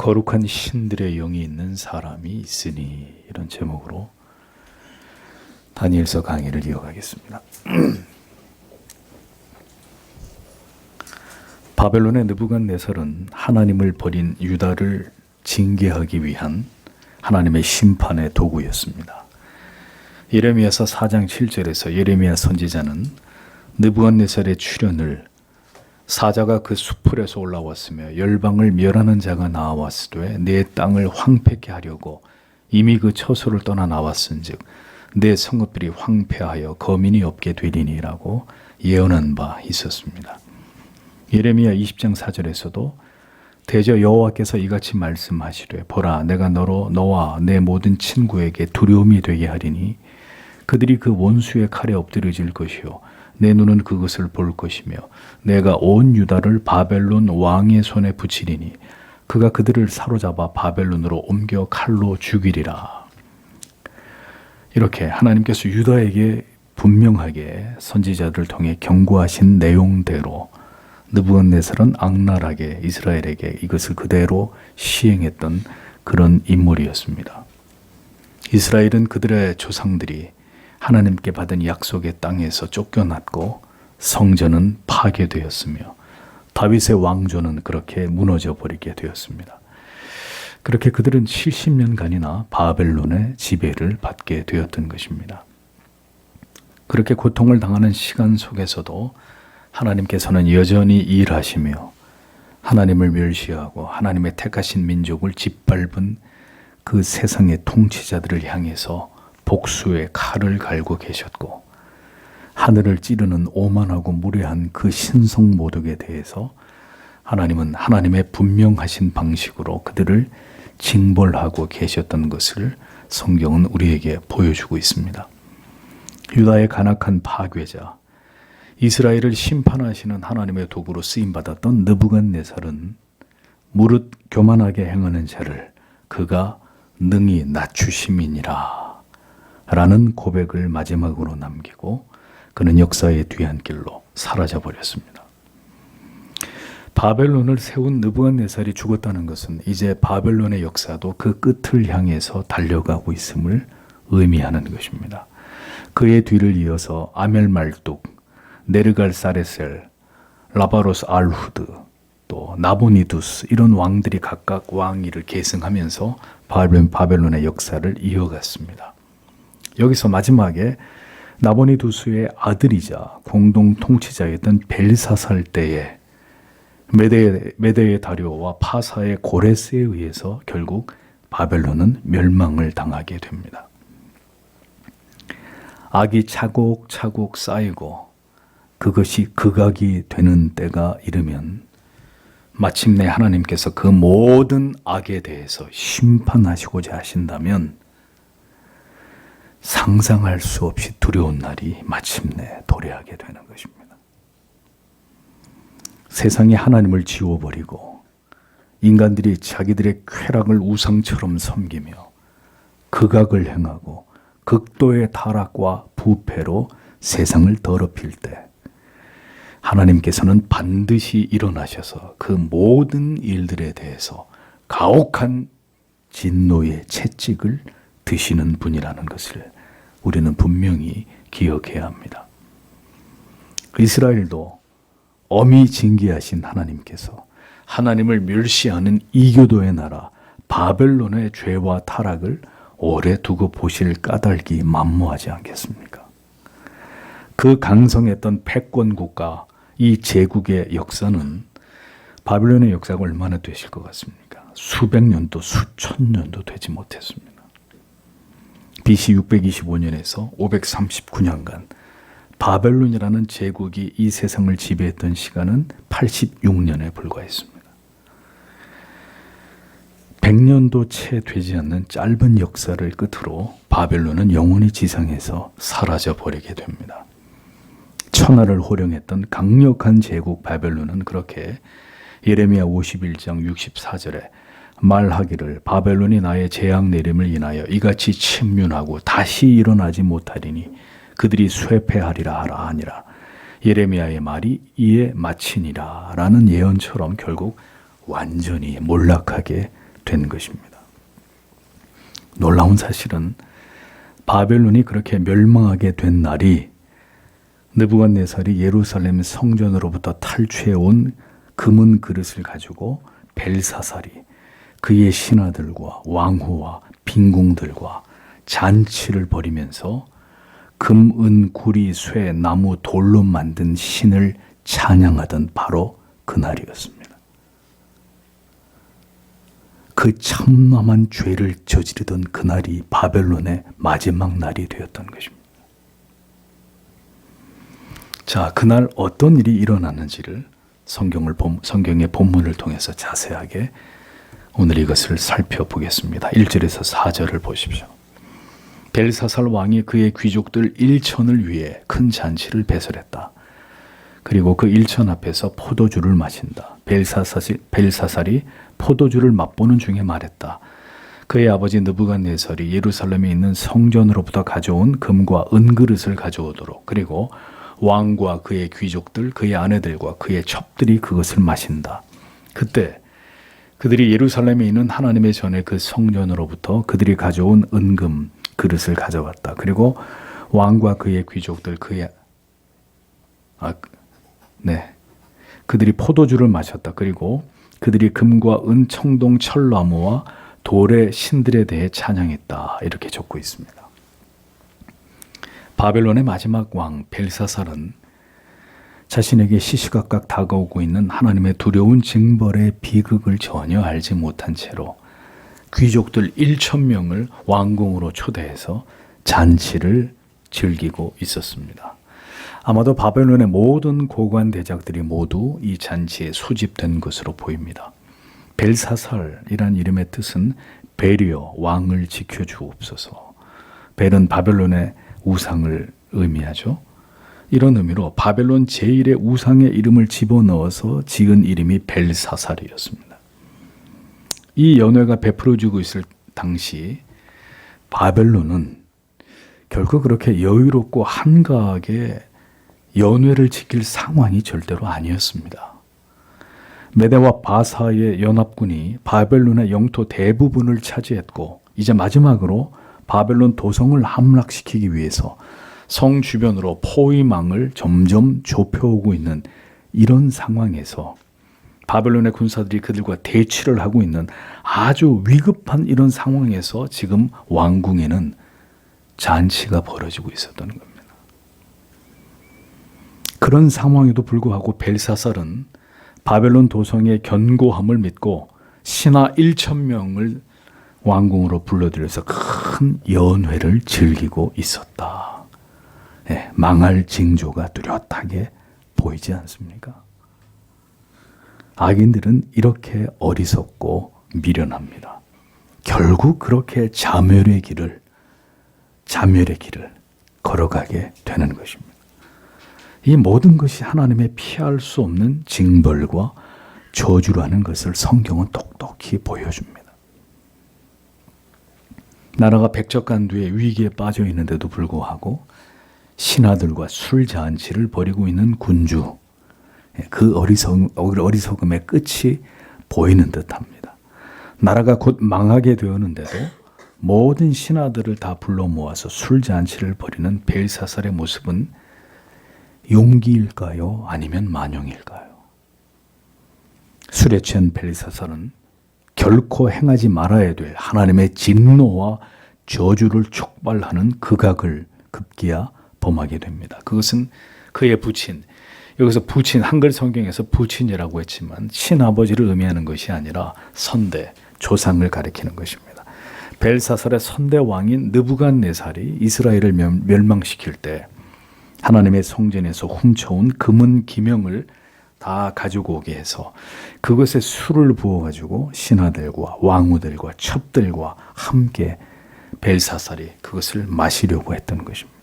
거룩한 신들의 영이 있는 사람이 있으니, 이런 제목으로 다니엘서 강의를 이어가겠습니다. 바벨론의 느부갓네살은 하나님을 버린 유다를 징계하기 위한 하나님의 심판의 도구였습니다. 예레미야서 4장 7절에서 예레미야 선지자는 느부갓네살의 출현을 사자가 그 수풀에서 올라왔으며 열방을 멸하는 자가 나와왔으되 내 땅을 황폐케 하려고 이미 그 처소를 떠나 나왔은즉 내 성읍들이 황폐하여 거민이 없게 되리니라고 예언한 바 있었습니다. 예레미야 20장 4절에서도 대저 여호와께서 이같이 말씀하시되 보라 내가 너로 너와 내 모든 친구에게 두려움이 되게 하리니 그들이 그 원수의 칼에 엎드려질 것이요 내 눈은 그것을 볼 것이며 내가 온 유다를 바벨론 왕의 손에 붙이리니 그가 그들을 사로잡아 바벨론으로 옮겨 칼로 죽이리라. 이렇게 하나님께서 유다에게 분명하게 선지자들을 통해 경고하신 내용대로 느부갓네살은 악랄하게 이스라엘에게 이것을 그대로 시행했던 그런 인물이었습니다. 이스라엘은 그들의 조상들이 하나님께 받은 약속의 땅에서 쫓겨났고 성전은 파괴되었으며 다윗의 왕조는 그렇게 무너져 버리게 되었습니다. 그렇게 그들은 70년간이나 바벨론의 지배를 받게 되었던 것입니다. 그렇게 고통을 당하는 시간 속에서도 하나님께서는 여전히 일하시며 하나님을 멸시하고 하나님의 택하신 민족을 짓밟은 그 세상의 통치자들을 향해서 복수의 칼을 갈고 계셨고 하늘을 찌르는 오만하고 무례한 그 신성 모독에 대해서 하나님은 하나님의 분명하신 방식으로 그들을 징벌하고 계셨던 것을 성경은 우리에게 보여주고 있습니다. 유다의 간악한 파괴자, 이스라엘을 심판하시는 하나님의 도구로 쓰임받았던 느부갓네살은 무릇 교만하게 행하는 자를 그가 능히 낮추심이니라 라는 고백을 마지막으로 남기고 그는 역사의 뒤안길로 사라져 버렸습니다. 바벨론을 세운 느부갓네살이 죽었다는 것은 이제 바벨론의 역사도 그 끝을 향해서 달려가고 있음을 의미하는 것입니다. 그의 뒤를 이어서 아멜말뚝, 네르갈사레셀, 라바로스 알후드, 또 나보니두스 이런 왕들이 각각 왕위를 계승하면서 바벨론의 역사를 이어갔습니다. 여기서 마지막에 나보니두스의 아들이자 공동 통치자였던 벨사살 때에 메대의 다리오와 파사의 고레스에 의해서 결국 바벨론은 멸망을 당하게 됩니다. 악이 차곡차곡 쌓이고 그것이 극악이 되는 때가 이르면 마침내 하나님께서 그 모든 악에 대해서 심판하시고자 하신다면 상상할 수 없이 두려운 날이 마침내 도래하게 되는 것입니다. 세상이 하나님을 지워버리고 인간들이 자기들의 쾌락을 우상처럼 섬기며 극악을 행하고 극도의 타락과 부패로 세상을 더럽힐 때 하나님께서는 반드시 일어나셔서 그 모든 일들에 대해서 가혹한 진노의 채찍을 드시는 분이라는 것을 우리는 분명히 기억해야 합니다. 이스라엘도 엄히 징계하신 하나님께서 하나님을 멸시하는 이교도의 나라 바벨론의 죄와 타락을 오래 두고 보실 까닭이 만무하지 않겠습니까? 그 강성했던 패권국가 이 제국의 역사는 바벨론의 역사가 얼마나 되실 것 같습니까? 수백 년도 수천 년도 되지 못했습니다. BC 625년에서 539년간 바벨론이라는 제국이 이 세상을 지배했던 시간은 86년에 불과했습니다. 100년도 채 되지 않는 짧은 역사를 끝으로 바벨론은 영원히 지상에서 사라져 버리게 됩니다. 천하를 호령했던 강력한 제국 바벨론은 그렇게 예레미야 51장 64절에 말하기를 바벨론이 나의 재앙 내림을 인하여 이같이 침륜하고 다시 일어나지 못하리니 그들이 쇠폐하리라 하라 하니라. 예레미야의 말이 이에 마치니라 라는 예언처럼 결국 완전히 몰락하게 된 것입니다. 놀라운 사실은 바벨론이 그렇게 멸망하게 된 날이 느부갓네살이 예루살렘 성전으로부터 탈취해온 금은 그릇을 가지고 벨사살이 그의 신하들과 왕후와 빈궁들과 잔치를 벌이면서 금, 은, 구리, 쇠, 나무, 돌로 만든 신을 찬양하던 바로 그날이었습니다. 그 참남한 죄를 저지르던 그날이 바벨론의 마지막 날이 되었던 것입니다. 자, 그날 어떤 일이 일어났는지를 성경의 본문을 통해서 자세하게 오늘 이것을 살펴보겠습니다. 1절에서 4절을 보십시오. 벨사살 왕이 그의 귀족들 1천을 위해 큰 잔치를 배설했다. 그리고 그 1천 앞에서 포도주를 마신다. 벨사살이 포도주를 맛보는 중에 말했다. 그의 아버지 느부갓네살이 예루살렘에 있는 성전으로부터 가져온 금과 은그릇을 가져오도록, 그리고 왕과 그의 귀족들, 그의 아내들과 그의 첩들이 그것을 마신다. 그때 그들이 예루살렘에 있는 하나님의 전에 그 성전으로부터 그들이 가져온 은금 그릇을 가져왔다. 그리고 왕과 그의 귀족들, 그들이 포도주를 마셨다. 그리고 그들이 금과 은, 청동, 철나무와 돌의 신들에 대해 찬양했다. 이렇게 적고 있습니다. 바벨론의 마지막 왕 벨사살은 자신에게 시시각각 다가오고 있는 하나님의 두려운 징벌의 비극을 전혀 알지 못한 채로 귀족들 1,000명을 왕궁으로 초대해서 잔치를 즐기고 있었습니다. 아마도 바벨론의 모든 고관 대작들이 모두 이 잔치에 소집된 것으로 보입니다. 벨사살이란 이름의 뜻은 벨이여 왕을 지켜주옵소서. 벨은 바벨론의 우상을 의미하죠. 이런 의미로 바벨론 제1의 우상의 이름을 집어넣어서 지은 이름이 벨사살이었습니다. 이 연회가 베풀어지고 있을 당시 바벨론은 결코 그렇게 여유롭고 한가하게 연회를 지킬 상황이 절대로 아니었습니다. 메대와 바사의 연합군이 바벨론의 영토 대부분을 차지했고, 이제 마지막으로 바벨론 도성을 함락시키기 위해서 성 주변으로 포위망을 점점 좁혀오고 있는 이런 상황에서 바벨론의 군사들이 그들과 대치를 하고 있는 아주 위급한 이런 상황에서 지금 왕궁에는 잔치가 벌어지고 있었던 겁니다. 그런 상황에도 불구하고 벨사살은 바벨론 도성의 견고함을 믿고 신하 1,000명을 왕궁으로 불러들여서 큰 연회를 즐기고 있었다. 망할 징조가 뚜렷하게 보이지 않습니까? 악인들은 이렇게 어리석고 미련합니다. 결국 그렇게 자멸의 길을 걸어가게 되는 것입니다. 이 모든 것이 하나님의 피할 수 없는 징벌과 저주라는 것을 성경은 똑똑히 보여줍니다. 나라가 백적간두의 위기에 빠져 있는데도 불구하고 신하들과 술잔치를 벌이고 있는 군주, 그 어리석음의 끝이 보이는 듯합니다. 나라가 곧 망하게 되었는데도 모든 신하들을 다 불러 모아서 술잔치를 벌이는 벨사살의 모습은 용기일까요? 아니면 만용일까요? 술에 취한 벨사살은 결코 행하지 말아야 될 하나님의 진노와 저주를 촉발하는 극악을 급기야 범하게 됩니다. 그것은 그의 부친, 여기서 부친, 한글 성경에서 부친이라고 했지만 친아버지를 의미하는 것이 아니라 선대, 조상을 가리키는 것입니다. 벨사살의 선대 왕인 느부갓네살이 이스라엘을 멸망시킬 때 하나님의 성전에서 훔쳐온 금은 기명을 다 가지고 오게 해서 그것에 술을 부어가지고 신하들과 왕후들과 첩들과 함께 벨사살이 그것을 마시려고 했던 것입니다.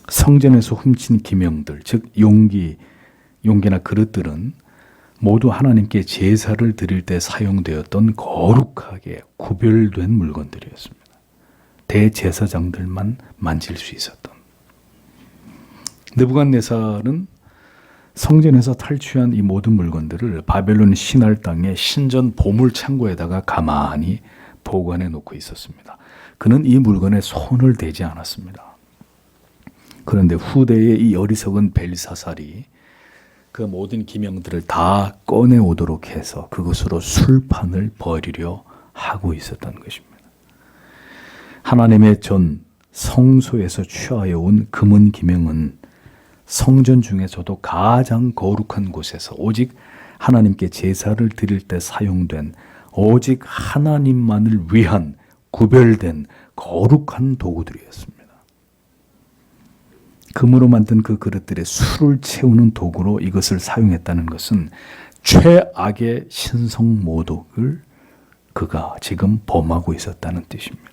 성전에서 훔친 기명들, 즉 용기나 그릇들은 모두 하나님께 제사를 드릴 때 사용되었던 거룩하게 구별된 물건들이었습니다. 대제사장들만 만질 수 있었던. 느부갓네살은 성전에서 탈취한 이 모든 물건들을 바벨론 신할 땅의 신전 보물 창고에다가 가만히 보관해 놓고 있었습니다. 그는 이 물건에 손을 대지 않았습니다. 그런데 후대에 이 어리석은 벨사살이 그 모든 기명들을 다 꺼내 오도록 해서 그것으로 술판을 벌이려 하고 있었던 것입니다. 하나님의 전 성소에서 취하여 온 금은 기명은 성전 중에서도 가장 거룩한 곳에서 오직 하나님께 제사를 드릴 때 사용된 오직 하나님만을 위한 구별된 거룩한 도구들이었습니다. 금으로 만든 그 그릇들에 술을 채우는 도구로 이것을 사용했다는 것은 최악의 신성 모독을 그가 지금 범하고 있었다는 뜻입니다.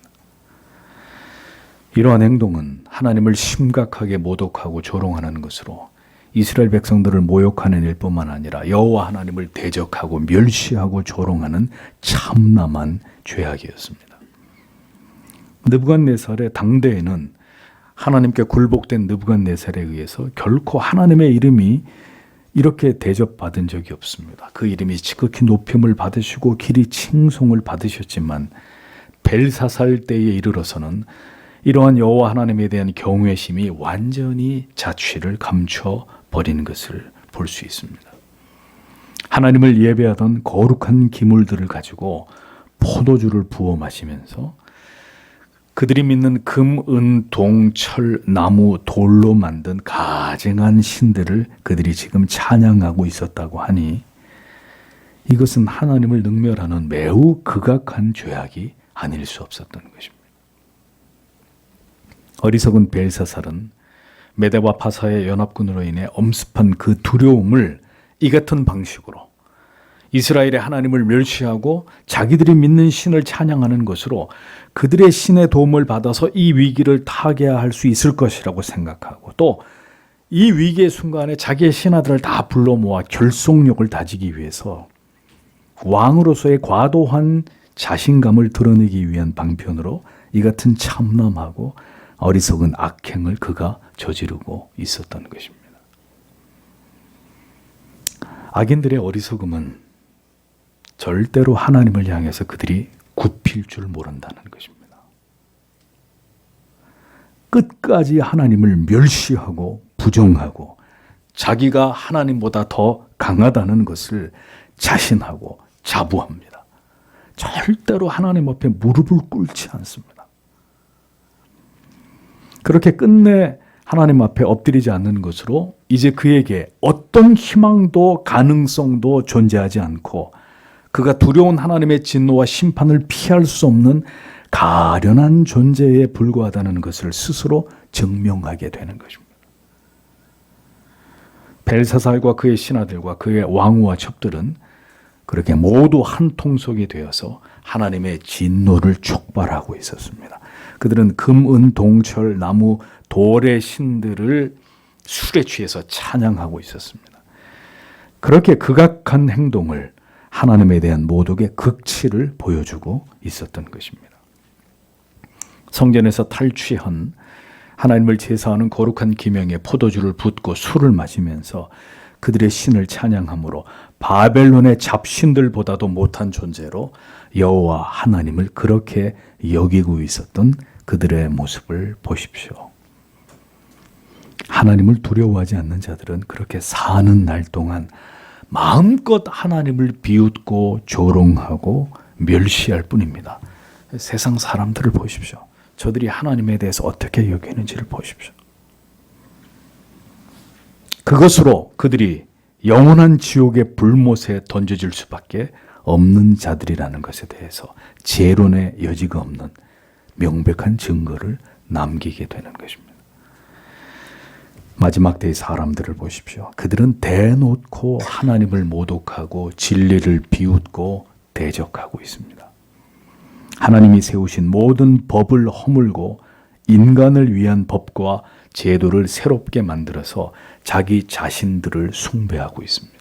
이러한 행동은 하나님을 심각하게 모독하고 조롱하는 것으로 이스라엘 백성들을 모욕하는 일뿐만 아니라 여호와 하나님을 대적하고 멸시하고 조롱하는 참남한 죄악이었습니다. 느부갓네살의 당대에는 하나님께 굴복된 느부갓네살에 의해서 결코 하나님의 이름이 이렇게 대접받은 적이 없습니다. 그 이름이 지극히 높임을 받으시고 길이 칭송을 받으셨지만 벨사살 때에 이르러서는 이러한 여호와 하나님에 대한 경외심이 완전히 자취를 감춰버리는 것을 볼 수 있습니다. 하나님을 예배하던 거룩한 기물들을 가지고 포도주를 부어 마시면서 그들이 믿는 금, 은, 동, 철, 나무, 돌로 만든 가증한 신들을 그들이 지금 찬양하고 있었다고 하니 이것은 하나님을 능멸하는 매우 극악한 죄악이 아닐 수 없었던 것입니다. 어리석은 벨사살은 메대와 바사의 연합군으로 인해 엄습한 그 두려움을 이 같은 방식으로 이스라엘의 하나님을 멸시하고 자기들이 믿는 신을 찬양하는 것으로 그들의 신의 도움을 받아서 이 위기를 타개할 수 있을 것이라고 생각하고 또 이 위기의 순간에 자기의 신하들을 다 불러 모아 결속력을 다지기 위해서 왕으로서의 과도한 자신감을 드러내기 위한 방편으로 이 같은 참남하고 어리석은 악행을 그가 저지르고 있었던 것입니다. 악인들의 어리석음은 절대로 하나님을 향해서 그들이 굽힐 줄 모른다는 것입니다. 끝까지 하나님을 멸시하고 부정하고 자기가 하나님보다 더 강하다는 것을 자신하고 자부합니다. 절대로 하나님 앞에 무릎을 꿇지 않습니다. 그렇게 끝내 하나님 앞에 엎드리지 않는 것으로 이제 그에게 어떤 희망도 가능성도 존재하지 않고 그가 두려운 하나님의 진노와 심판을 피할 수 없는 가련한 존재에 불과하다는 것을 스스로 증명하게 되는 것입니다. 벨사살과 그의 신하들과 그의 왕후와 첩들은 그렇게 모두 한 통속이 되어서 하나님의 진노를 촉발하고 있었습니다. 그들은 금, 은, 동, 철, 나무, 돌의 신들을 술에 취해서 찬양하고 있었습니다. 그렇게 극악한 행동을 하나님에 대한 모독의 극치를 보여주고 있었던 것입니다. 성전에서 탈취한 하나님을 제사하는 거룩한 기명에 포도주를 붓고 술을 마시면서 그들의 신을 찬양함으로 바벨론의 잡신들보다도 못한 존재로 여호와 하나님을 그렇게 여기고 있었던 그들의 모습을 보십시오. 하나님을 두려워하지 않는 자들은 그렇게 사는 날 동안 마음껏 하나님을 비웃고 조롱하고 멸시할 뿐입니다. 세상 사람들을 보십시오. 저들이 하나님에 대해서 어떻게 여기는지를 보십시오. 그것으로 그들이 영원한 지옥의 불못에 던져질 수밖에 없는 자들이라는 것에 대해서 재론의 여지가 없는 명백한 증거를 남기게 되는 것입니다. 마지막 때의 사람들을 보십시오. 그들은 대놓고 하나님을 모독하고 진리를 비웃고 대적하고 있습니다. 하나님이 세우신 모든 법을 허물고 인간을 위한 법과 제도를 새롭게 만들어서 자기 자신들을 숭배하고 있습니다.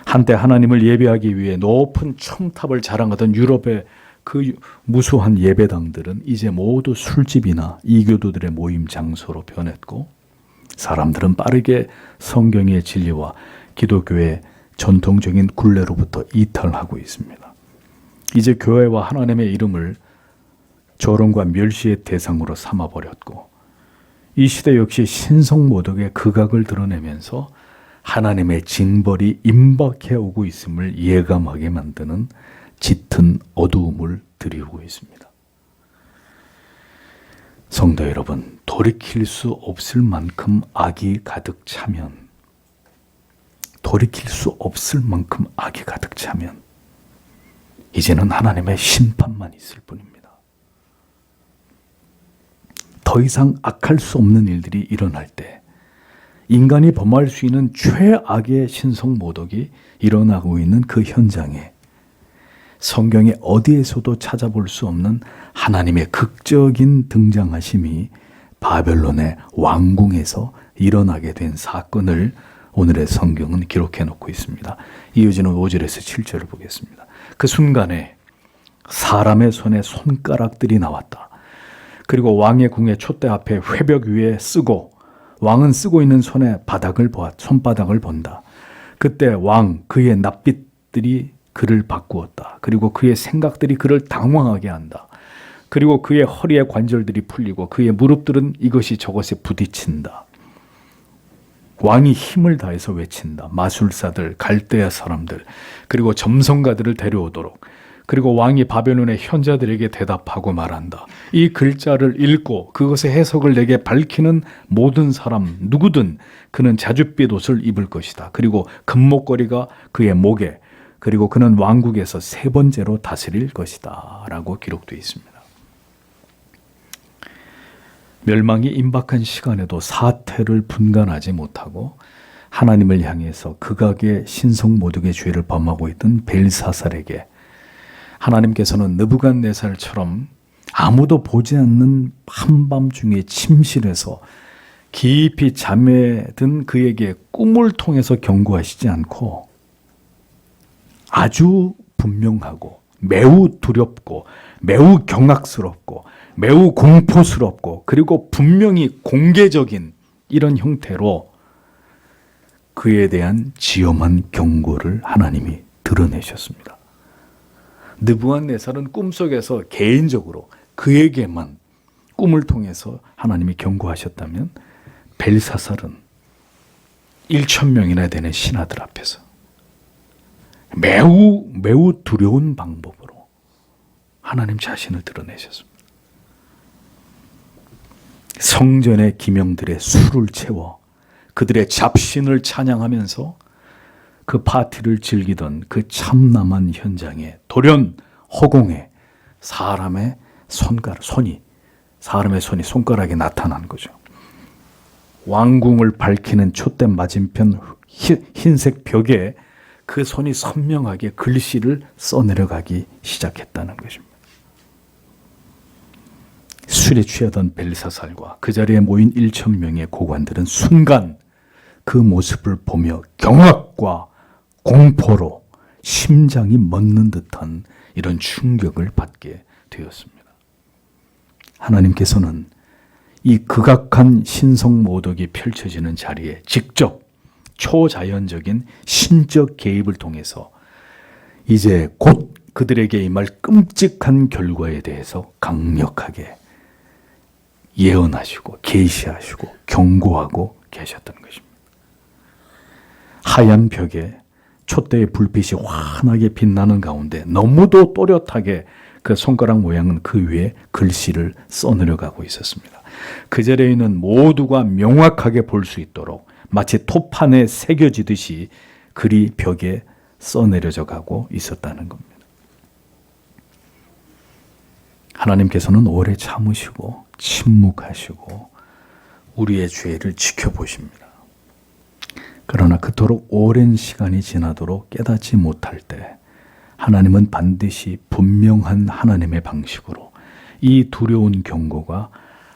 한때 하나님을 예배하기 위해 높은 첨탑을 자랑하던 유럽의 그 무수한 예배당들은 이제 모두 술집이나 이교도들의 모임 장소로 변했고 사람들은 빠르게 성경의 진리와 기독교의 전통적인 굴레로부터 이탈하고 있습니다. 이제 교회와 하나님의 이름을 조롱과 멸시의 대상으로 삼아버렸고, 이 시대 역시 신성모독의 극악을 드러내면서 하나님의 징벌이 임박해 오고 있음을 예감하게 만드는 짙은 어두움을 드리우고 있습니다. 성도 여러분, 돌이킬 수 없을 만큼 악이 가득 차면, 돌이킬 수 없을 만큼 악이 가득 차면 이제는 하나님의 심판만 있을 뿐입니다. 더 이상 악할 수 없는 일들이 일어날 때, 인간이 범할 수 있는 최악의 신성모독이 일어나고 있는 그 현장에 성경에 어디에서도 찾아볼 수 없는 하나님의 극적인 등장하심이 바벨론의 왕궁에서 일어나게 된 사건을 오늘의 성경은 기록해 놓고 있습니다. 이어지는 5절에서 7절을 보겠습니다. 그 순간에 사람의 손에 손가락들이 나왔다. 그리고 왕의 궁의 촛대 앞에 회벽 위에 쓰고, 왕은 쓰고 있는 손의 손바닥을 본다. 그때 왕, 그의 낯빛들이 그를 바꾸었다. 그리고 그의 생각들이 그를 당황하게 한다. 그리고 그의 허리의 관절들이 풀리고 그의 무릎들은 이것이 저것에 부딪힌다. 왕이 힘을 다해서 외친다. 마술사들, 갈대아 사람들, 그리고 점성가들을 데려오도록. 그리고 왕이 바벨론의 현자들에게 대답하고 말한다. 이 글자를 읽고 그것의 해석을 내게 밝히는 모든 사람 누구든 그는 자줏빛 옷을 입을 것이다. 그리고 금목걸이가 그의 목에, 그리고 그는 왕국에서 3번째로 다스릴 것이다 라고 기록되어 있습니다. 멸망이 임박한 시간에도 사태를 분간하지 못하고 하나님을 향해서 극악의 신성모독의 죄를 범하고 있던 벨사살에게 하나님께서는 느부갓네살처럼 아무도 보지 않는 한밤중에 침실에서 깊이 잠에 든 그에게 꿈을 통해서 경고하시지 않고 아주 분명하고 매우 두렵고 매우 경악스럽고 매우 공포스럽고 그리고 분명히 공개적인 이런 형태로 그에 대한 지엄한 경고를 하나님이 드러내셨습니다. 느부갓네살은 꿈속에서 개인적으로 그에게만 꿈을 통해서 하나님이 경고하셨다면, 벨사살은 1,000명이나 되는 신하들 앞에서 매우 두려운 방법으로 하나님 자신을 드러내셨습니다. 성전의 기명들의 술을 채워 그들의 잡신을 찬양하면서 그 파티를 즐기던 그 참담한 현장에 돌연 허공에 사람의 손가락이 나타난 거죠. 왕궁을 밝히는 촛대 맞은편 흰색 벽에 그 손이 선명하게 글씨를 써내려가기 시작했다는 것입니다. 술에 취하던 벨사살과 그 자리에 모인 1,000명의 고관들은 순간 그 모습을 보며 경악과 공포로 심장이 멎는 듯한 이런 충격을 받게 되었습니다. 하나님께서는 이 극악한 신성모독이 펼쳐지는 자리에 직접 초자연적인 신적 개입을 통해서 이제 곧 그들에게 임할 끔찍한 결과에 대해서 강력하게 예언하시고 계시하시고 경고하고 계셨던 것입니다. 하얀 벽에 촛대의 불빛이 환하게 빛나는 가운데 너무도 또렷하게 그 손가락 모양은 그 위에 글씨를 써내려가고 있었습니다. 그 자리에 있는 모두가 명확하게 볼 수 있도록 마치 토판에 새겨지듯이 글이 벽에 써내려져 가고 있었다는 겁니다. 하나님께서는 오래 참으시고 침묵하시고 우리의 죄를 지켜보십니다. 그러나 그토록 오랜 시간이 지나도록 깨닫지 못할 때 하나님은 반드시 분명한 하나님의 방식으로 이 두려운 경고가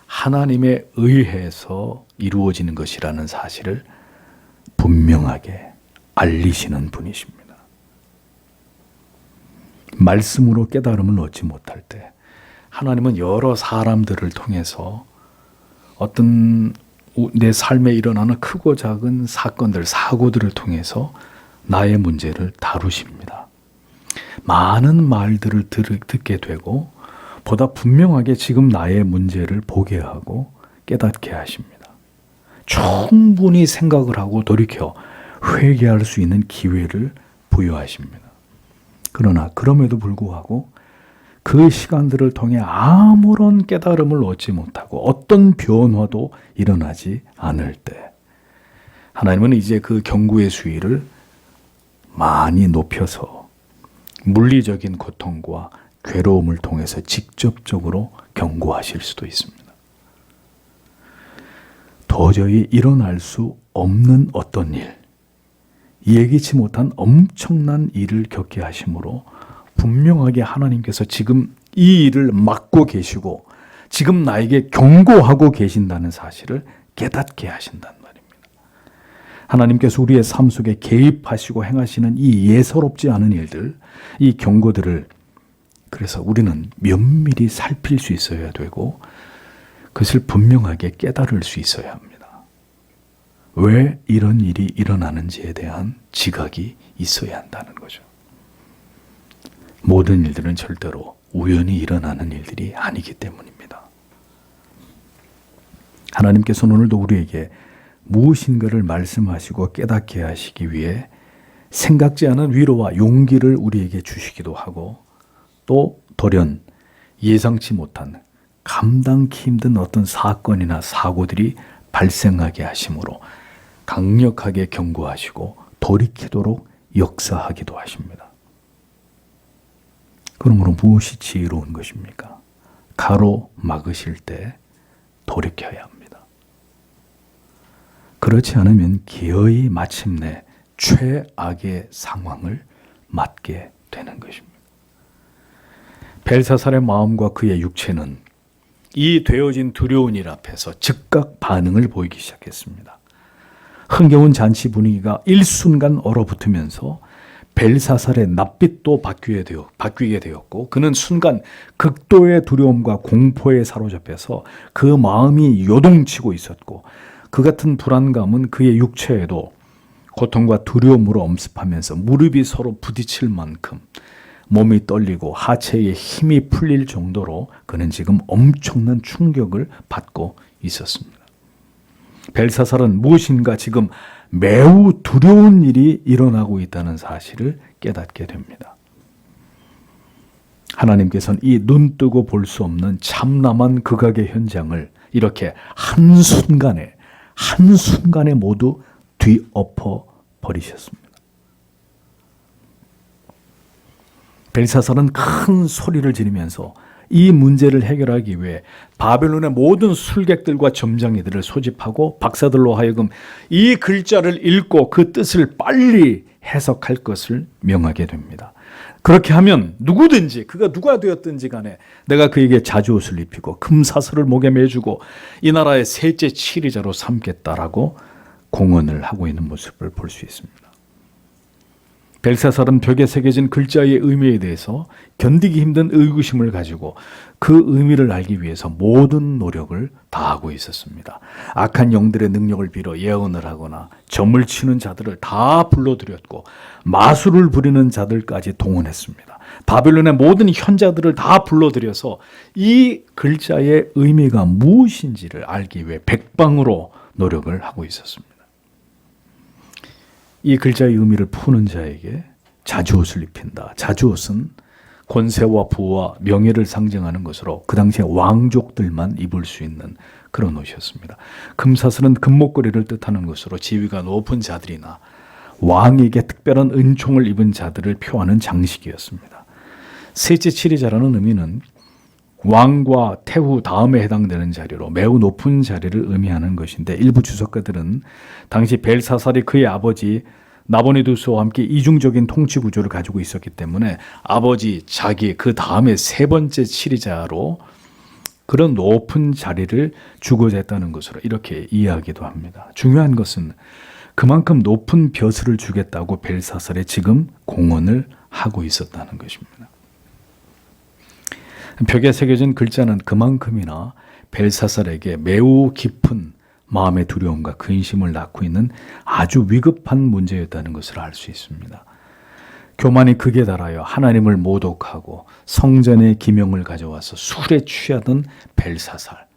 하나님에 의해서 이루어지는 것이라는 사실을 분명하게 알리시는 분이십니다. 말씀으로 깨달음을 얻지 못할 때 하나님은 여러 사람들을 통해서 어떤 내 삶에 일어나는 크고 작은 사건들, 사고들을 통해서 나의 문제를 다루십니다. 많은 말들을 듣게 되고 보다 분명하게 지금 나의 문제를 보게 하고 깨닫게 하십니다. 충분히 생각을 하고 돌이켜 회개할 수 있는 기회를 부여하십니다. 그러나 그럼에도 불구하고 그 시간들을 통해 아무런 깨달음을 얻지 못하고 어떤 변화도 일어나지 않을 때 하나님은 이제 그 경고의 수위를 많이 높여서 물리적인 고통과 괴로움을 통해서 직접적으로 경고하실 수도 있습니다. 도저히 일어날 수 없는 어떤 일, 예기치 못한 엄청난 일을 겪게 하심으로 분명하게 하나님께서 지금 이 일을 막고 계시고 지금 나에게 경고하고 계신다는 사실을 깨닫게 하신단 말입니다. 하나님께서 우리의 삶 속에 개입하시고 행하시는 이 예사롭지 않은 일들, 이 경고들을 그래서 우리는 면밀히 살필 수 있어야 되고 그것을 분명하게 깨달을 수 있어야 합니다. 왜 이런 일이 일어나는지에 대한 지각이 있어야 한다는 거죠. 모든 일들은 절대로 우연히 일어나는 일들이 아니기 때문입니다. 하나님께서는 오늘도 우리에게 무엇인가를 말씀하시고 깨닫게 하시기 위해 생각지 않은 위로와 용기를 우리에게 주시기도 하고 또 돌연 예상치 못한 감당기 힘든 어떤 사건이나 사고들이 발생하게 하심으로 강력하게 경고하시고 돌이키도록 역사하기도 하십니다. 그러므로 무엇이 지혜로운 것입니까? 가로막으실 때 돌이켜야 합니다. 그렇지 않으면 기어이 마침내 최악의 상황을 맞게 되는 것입니다. 벨사살의 마음과 그의 육체는 이 되어진 두려운 일 앞에서 즉각 반응을 보이기 시작했습니다. 흥겨운 잔치 분위기가 일순간 얼어붙으면서 벨사살의 낯빛도 바뀌게 되었고 그는 순간 극도의 두려움과 공포에 사로잡혀서 그 마음이 요동치고 있었고 그 같은 불안감은 그의 육체에도 고통과 두려움으로 엄습하면서 무릎이 서로 부딪힐 만큼 몸이 떨리고 하체에 힘이 풀릴 정도로 그는 지금 엄청난 충격을 받고 있었습니다. 벨사살은 무엇인가 지금 매우 두려운 일이 일어나고 있다는 사실을 깨닫게 됩니다. 하나님께서는 이 눈뜨고 볼 수 없는 참담한 극악의 현장을 이렇게 한순간에 모두 뒤엎어 버리셨습니다. 벨사살은 큰 소리를 지르면서 이 문제를 해결하기 위해 바벨론의 모든 술객들과 점장이들을 소집하고 박사들로 하여금 이 글자를 읽고 그 뜻을 빨리 해석할 것을 명하게 됩니다. 그렇게 하면 누구든지 그가 누가 되었든지 간에 내가 그에게 자주옷을 입히고 금사슬을 목에 매주고 이 나라의 셋째 치리자로 삼겠다라고 공언을 하고 있는 모습을 볼 수 있습니다. 벨사살은 벽에 새겨진 글자의 의미에 대해서 견디기 힘든 의구심을 가지고 그 의미를 알기 위해서 모든 노력을 다하고 있었습니다. 악한 영들의 능력을 빌어 예언을 하거나 점을 치는 자들을 다 불러들였고 마술을 부리는 자들까지 동원했습니다. 바벨론의 모든 현자들을 다 불러들여서 이 글자의 의미가 무엇인지를 알기 위해 백방으로 노력을 하고 있었습니다. 이 글자의 의미를 푸는 자에게 자주옷을 입힌다. 자주옷은 권세와 부와 명예를 상징하는 것으로 그 당시에 왕족들만 입을 수 있는 그런 옷이었습니다. 금사슬은 금목걸이를 뜻하는 것으로 지위가 높은 자들이나 왕에게 특별한 은총을 입은 자들을 표하는 장식이었습니다. 셋째 치리자라는 의미는 왕과 태후 다음에 해당되는 자리로 매우 높은 자리를 의미하는 것인데 일부 주석가들은 당시 벨사살이 그의 아버지 나보니두스와 함께 이중적인 통치 구조를 가지고 있었기 때문에 아버지, 자기, 그 다음에 세 번째 치리자로 그런 높은 자리를 주고자 했다는 것으로 이렇게 이해하기도 합니다. 중요한 것은 그만큼 높은 벼슬을 주겠다고 벨사살에 지금 공언을 하고 있었다는 것입니다. 벽에 새겨진 글자는 그만큼이나 벨사살에게 매우 깊은 마음의 두려움과 근심을 낳고 있는 아주 위급한 문제였다는 것을 알 수 있습니다. 교만이 극에 달하여 하나님을 모독하고 성전의 기명을 가져와서 술에 취하던 벨사살.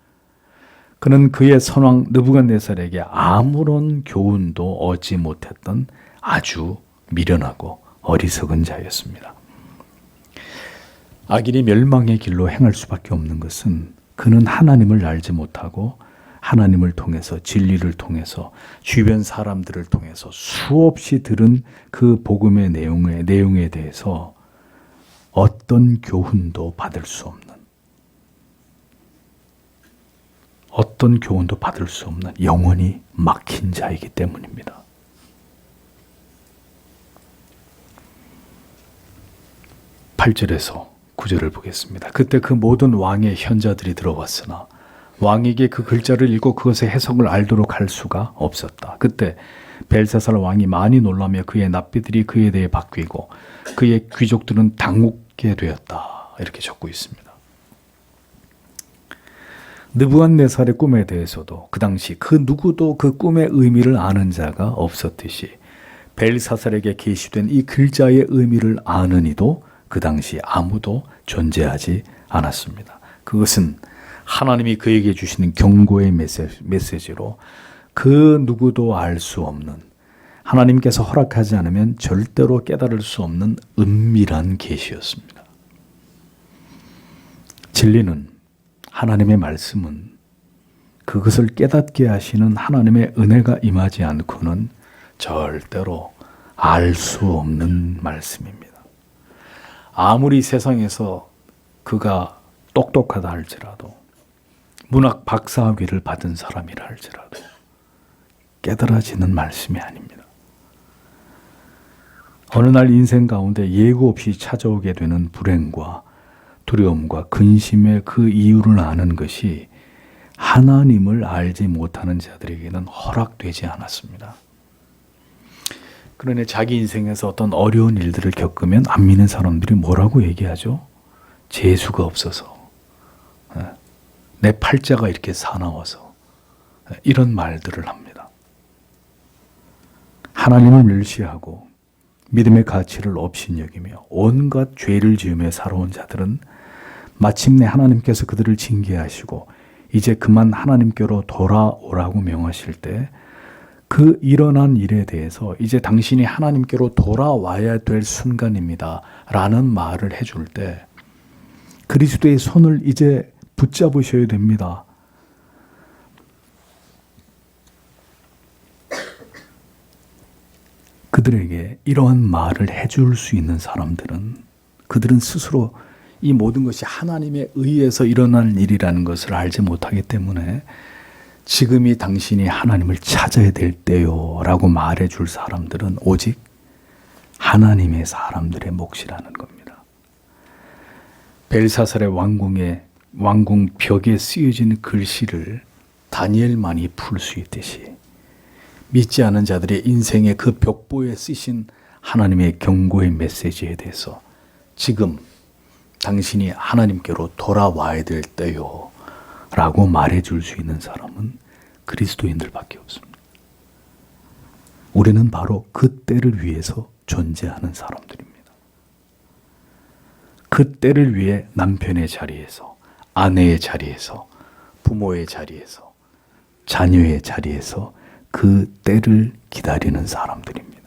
그는 그의 선왕 느부갓네살에게 아무런 교훈도 얻지 못했던 아주 미련하고 어리석은 자였습니다. 악인이 멸망의 길로 행할 수밖에 없는 것은 그는 하나님을 알지 못하고 하나님을 통해서 진리를 통해서 주변 사람들을 통해서 수없이 들은 그 복음의 내용에 대해서 어떤 교훈도 받을 수 없는 영혼이 막힌 자이기 때문입니다. 8절에서 9절을 보겠습니다. 그때 그 모든 왕의 현자들이 들어왔으나 왕에게 그 글자를 읽고 그것의 해석을 알도록 할 수가 없었다. 그때 벨사살 왕이 많이 놀라며 그의 납비들이 그에 대해 바뀌고 그의 귀족들은 당혹게 되었다. 이렇게 적고 있습니다. 느부갓네살의 꿈에 대해서도 그 당시 그 누구도 그 꿈의 의미를 아는 자가 없었듯이 벨사살에게 계시된 이 글자의 의미를 아는 이도 그 당시 아무도 존재하지 않았습니다. 그것은 하나님이 그에게 주시는 경고의 메시지로 그 누구도 알 수 없는, 하나님께서 허락하지 않으면 절대로 깨달을 수 없는 은밀한 계시였습니다. 진리는, 하나님의 말씀은 그것을 깨닫게 하시는 하나님의 은혜가 임하지 않고는 절대로 알 수 없는 말씀입니다. 아무리 세상에서 그가 똑똑하다 할지라도, 문학 박사학위를 받은 사람이라 할지라도 깨달아지는 말씀이 아닙니다. 어느 날 인생 가운데 예고 없이 찾아오게 되는 불행과 두려움과 근심의 그 이유를 아는 것이 하나님을 알지 못하는 자들에게는 허락되지 않았습니다. 그러니 자기 인생에서 어떤 어려운 일들을 겪으면 안 믿는 사람들이 뭐라고 얘기하죠? 재수가 없어서, 내 팔자가 이렇게 사나워서, 이런 말들을 합니다. 하나님을 멸시하고 믿음의 가치를 업신여기며 온갖 죄를 지으며 살아온 자들은 마침내 하나님께서 그들을 징계하시고 이제 그만 하나님께로 돌아오라고 명하실 때 그 일어난 일에 대해서 이제 당신이 하나님께로 돌아와야 될 순간입니다 라는 말을 해줄 때 그리스도의 손을 이제 붙잡으셔야 됩니다. 그들에게 이러한 말을 해줄 수 있는 사람들은, 그들은 스스로 이 모든 것이 하나님에 의해서 일어난 일이라는 것을 알지 못하기 때문에 지금이 당신이 하나님을 찾아야 될 때요 라고 말해줄 사람들은 오직 하나님의 사람들의 몫이라는 겁니다. 벨사살의 왕궁 벽에 쓰여진 글씨를 다니엘만이 풀 수 있듯이 믿지 않은 자들의 인생의 그 벽보에 쓰신 하나님의 경고의 메시지에 대해서 지금 당신이 하나님께로 돌아와야 될 때요 라고 말해줄 수 있는 사람은 그리스도인들밖에 없습니다. 우리는 바로 그 때를 위해서 존재하는 사람들입니다. 그 때를 위해 남편의 자리에서, 아내의 자리에서, 부모의 자리에서, 자녀의 자리에서 그 때를 기다리는 사람들입니다.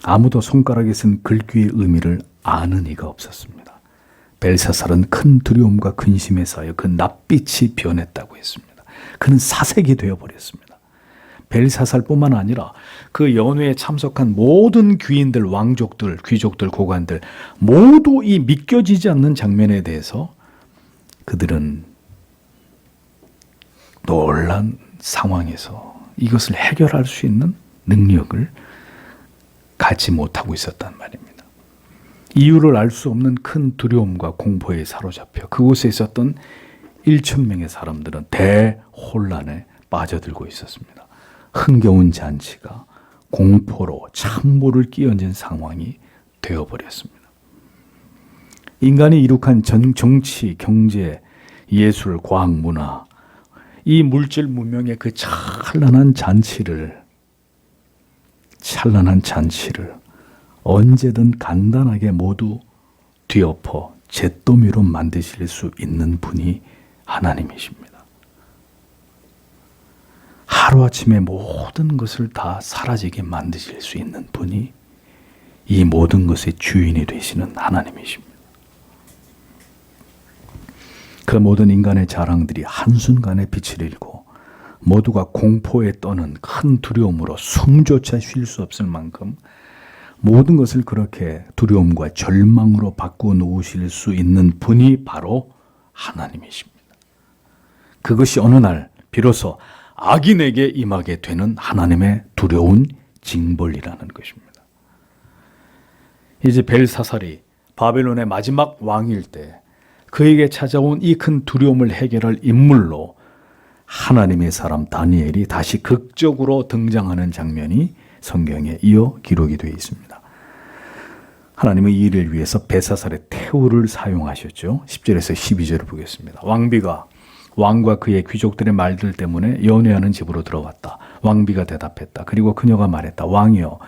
아무도 손가락에 쓴 글귀의 의미를 아는 이가 없었습니다. 벨사살은 큰 두려움과 근심에 쌓여 그 낯빛이 변했다고 했습니다. 그는 사색이 되어버렸습니다. 벨사살뿐만 아니라 그 연회에 참석한 모든 귀인들, 왕족들, 귀족들, 고관들 모두 이 믿겨지지 않는 장면에 대해서 그들은 놀란 상황에서 이것을 해결할 수 있는 능력을 갖지 못하고 있었단 말입니다. 이유를 알 수 없는 큰 두려움과 공포에 사로잡혀 그곳에 있었던 1,000명의 사람들은 대혼란에 빠져들고 있었습니다. 흥겨운 잔치가 공포로 참모를 끼얹은 상황이 되어버렸습니다. 인간이 이룩한 정치, 경제, 예술, 과학, 문화 이 물질 문명의 그 찬란한 잔치를 언제든 간단하게 모두 뒤엎어 잿더미로 만드실 수 있는 분이 하나님이십니다. 하루아침에 모든 것을 다 사라지게 만드실 수 있는 분이 이 모든 것의 주인이 되시는 하나님이십니다. 그 모든 인간의 자랑들이 한순간에 빛을 잃고 모두가 공포에 떠는 큰 두려움으로 숨조차 쉴 수 없을 만큼 모든 것을 그렇게 두려움과 절망으로 바꾸어 놓으실 수 있는 분이 바로 하나님이십니다. 그것이 어느 날 비로소 악인에게 임하게 되는 하나님의 두려운 징벌이라는 것입니다. 이제 벨사살이 바벨론의 마지막 왕일 때 그에게 찾아온 이 큰 두려움을 해결할 인물로 하나님의 사람 다니엘이 다시 극적으로 등장하는 장면이 성경에 이어 기록이 되어 있습니다. 하나님은 이 일을 위해서 벨사살의 태우를 사용하셨죠. 10절에서 12절을 보겠습니다. 왕과 그의 귀족들의 말들 때문에 연회하는 집으로 들어갔다. 왕비가 대답했다. 그리고 그녀가 말했다. 왕이여,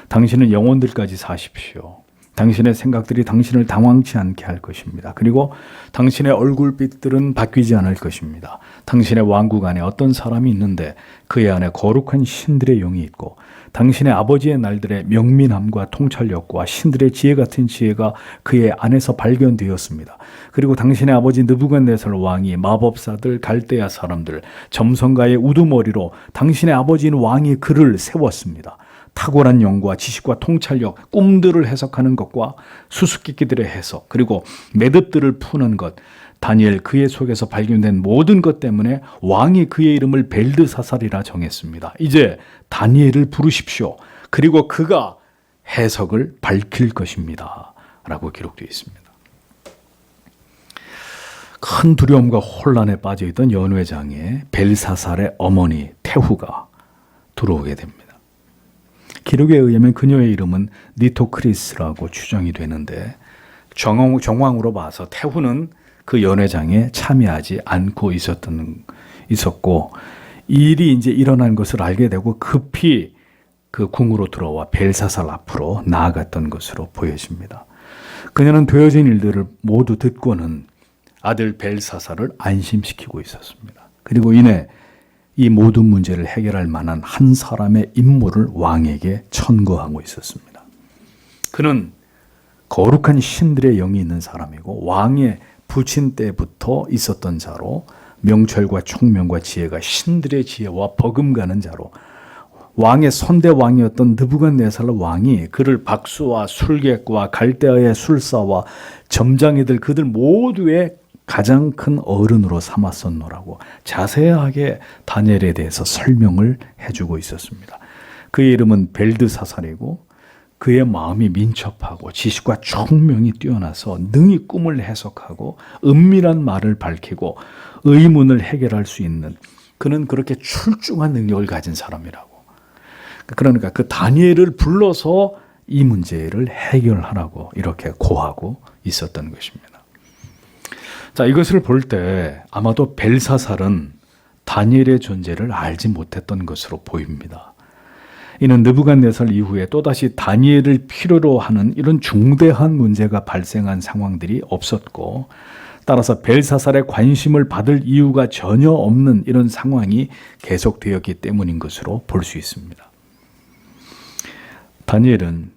당신은 영혼들까지 사십시오. 당신의 생각들이 당신을 당황치 않게 할 것입니다. 그리고 당신의 얼굴빛들은 바뀌지 않을 것입니다. 당신의 왕국 안에 어떤 사람이 있는데 그의 안에 거룩한 신들의 영이 있고 당신의 아버지의 날들의 명민함과 통찰력과 신들의 지혜 같은 지혜가 그의 안에서 발견되었습니다. 그리고 당신의 아버지 느부갓네살 왕이 마법사들, 갈대아 사람들, 점성가의 우두머리로 당신의 아버지인 왕이 그를 세웠습니다. 탁월한 영과 지식과 통찰력, 꿈들을 해석하는 것과 수수께끼들의 해석, 그리고 매듭들을 푸는 것, 다니엘 그의 속에서 발견된 모든 것 때문에 왕이 그의 이름을 벨드사살이라 정했습니다. 이제 다니엘을 부르십시오. 그리고 그가 해석을 밝힐 것입니다. 라고 기록되어 있습니다. 큰 두려움과 혼란에 빠져있던 연회장에 벨사살의 어머니 태후가 들어오게 됩니다. 기록에 의하면 그녀의 이름은 니토크리스라고 추정이 되는데 정황으로 봐서 태후는 그 연회장에 참여하지 않고 있었고 이 일이 이제 일어난 것을 알게 되고 급히 그 궁으로 들어와 벨사살 앞으로 나아갔던 것으로 보여집니다. 그녀는 되어진 일들을 모두 듣고는 아들 벨사살을 안심시키고 있었습니다. 그리고 이내 이 모든 문제를 해결할 만한 한 사람의 임무를 왕에게 천거하고 있었습니다. 그는 거룩한 신들의 영이 있는 사람이고 왕의 부친 때부터 있었던 자로 명철과 총명과 지혜가 신들의 지혜와 버금가는 자로 왕의 선대 왕이었던 느부갓네살 왕이 그를 박수와 술객과 갈대아의 술사와 점장이들 그들 모두의 가장 큰 어른으로 삼았었노라고 자세하게 다니엘에 대해서 설명을 해주고 있었습니다. 그의 이름은 벨드사살이고 그의 마음이 민첩하고 지식과 총명이 뛰어나서 능히 꿈을 해석하고 은밀한 말을 밝히고 의문을 해결할 수 있는 그는 그렇게 출중한 능력을 가진 사람이라고. 그러니까 그 다니엘을 불러서 이 문제를 해결하라고 이렇게 고하고 있었던 것입니다. 자, 이것을 볼 때 아마도 벨사살은 다니엘의 존재를 알지 못했던 것으로 보입니다. 이는 느부갓네살 이후에 또다시 다니엘을 필요로 하는 이런 중대한 문제가 발생한 상황들이 없었고 따라서 벨사살의 관심을 받을 이유가 전혀 없는 이런 상황이 계속되었기 때문인 것으로 볼 수 있습니다. 다니엘은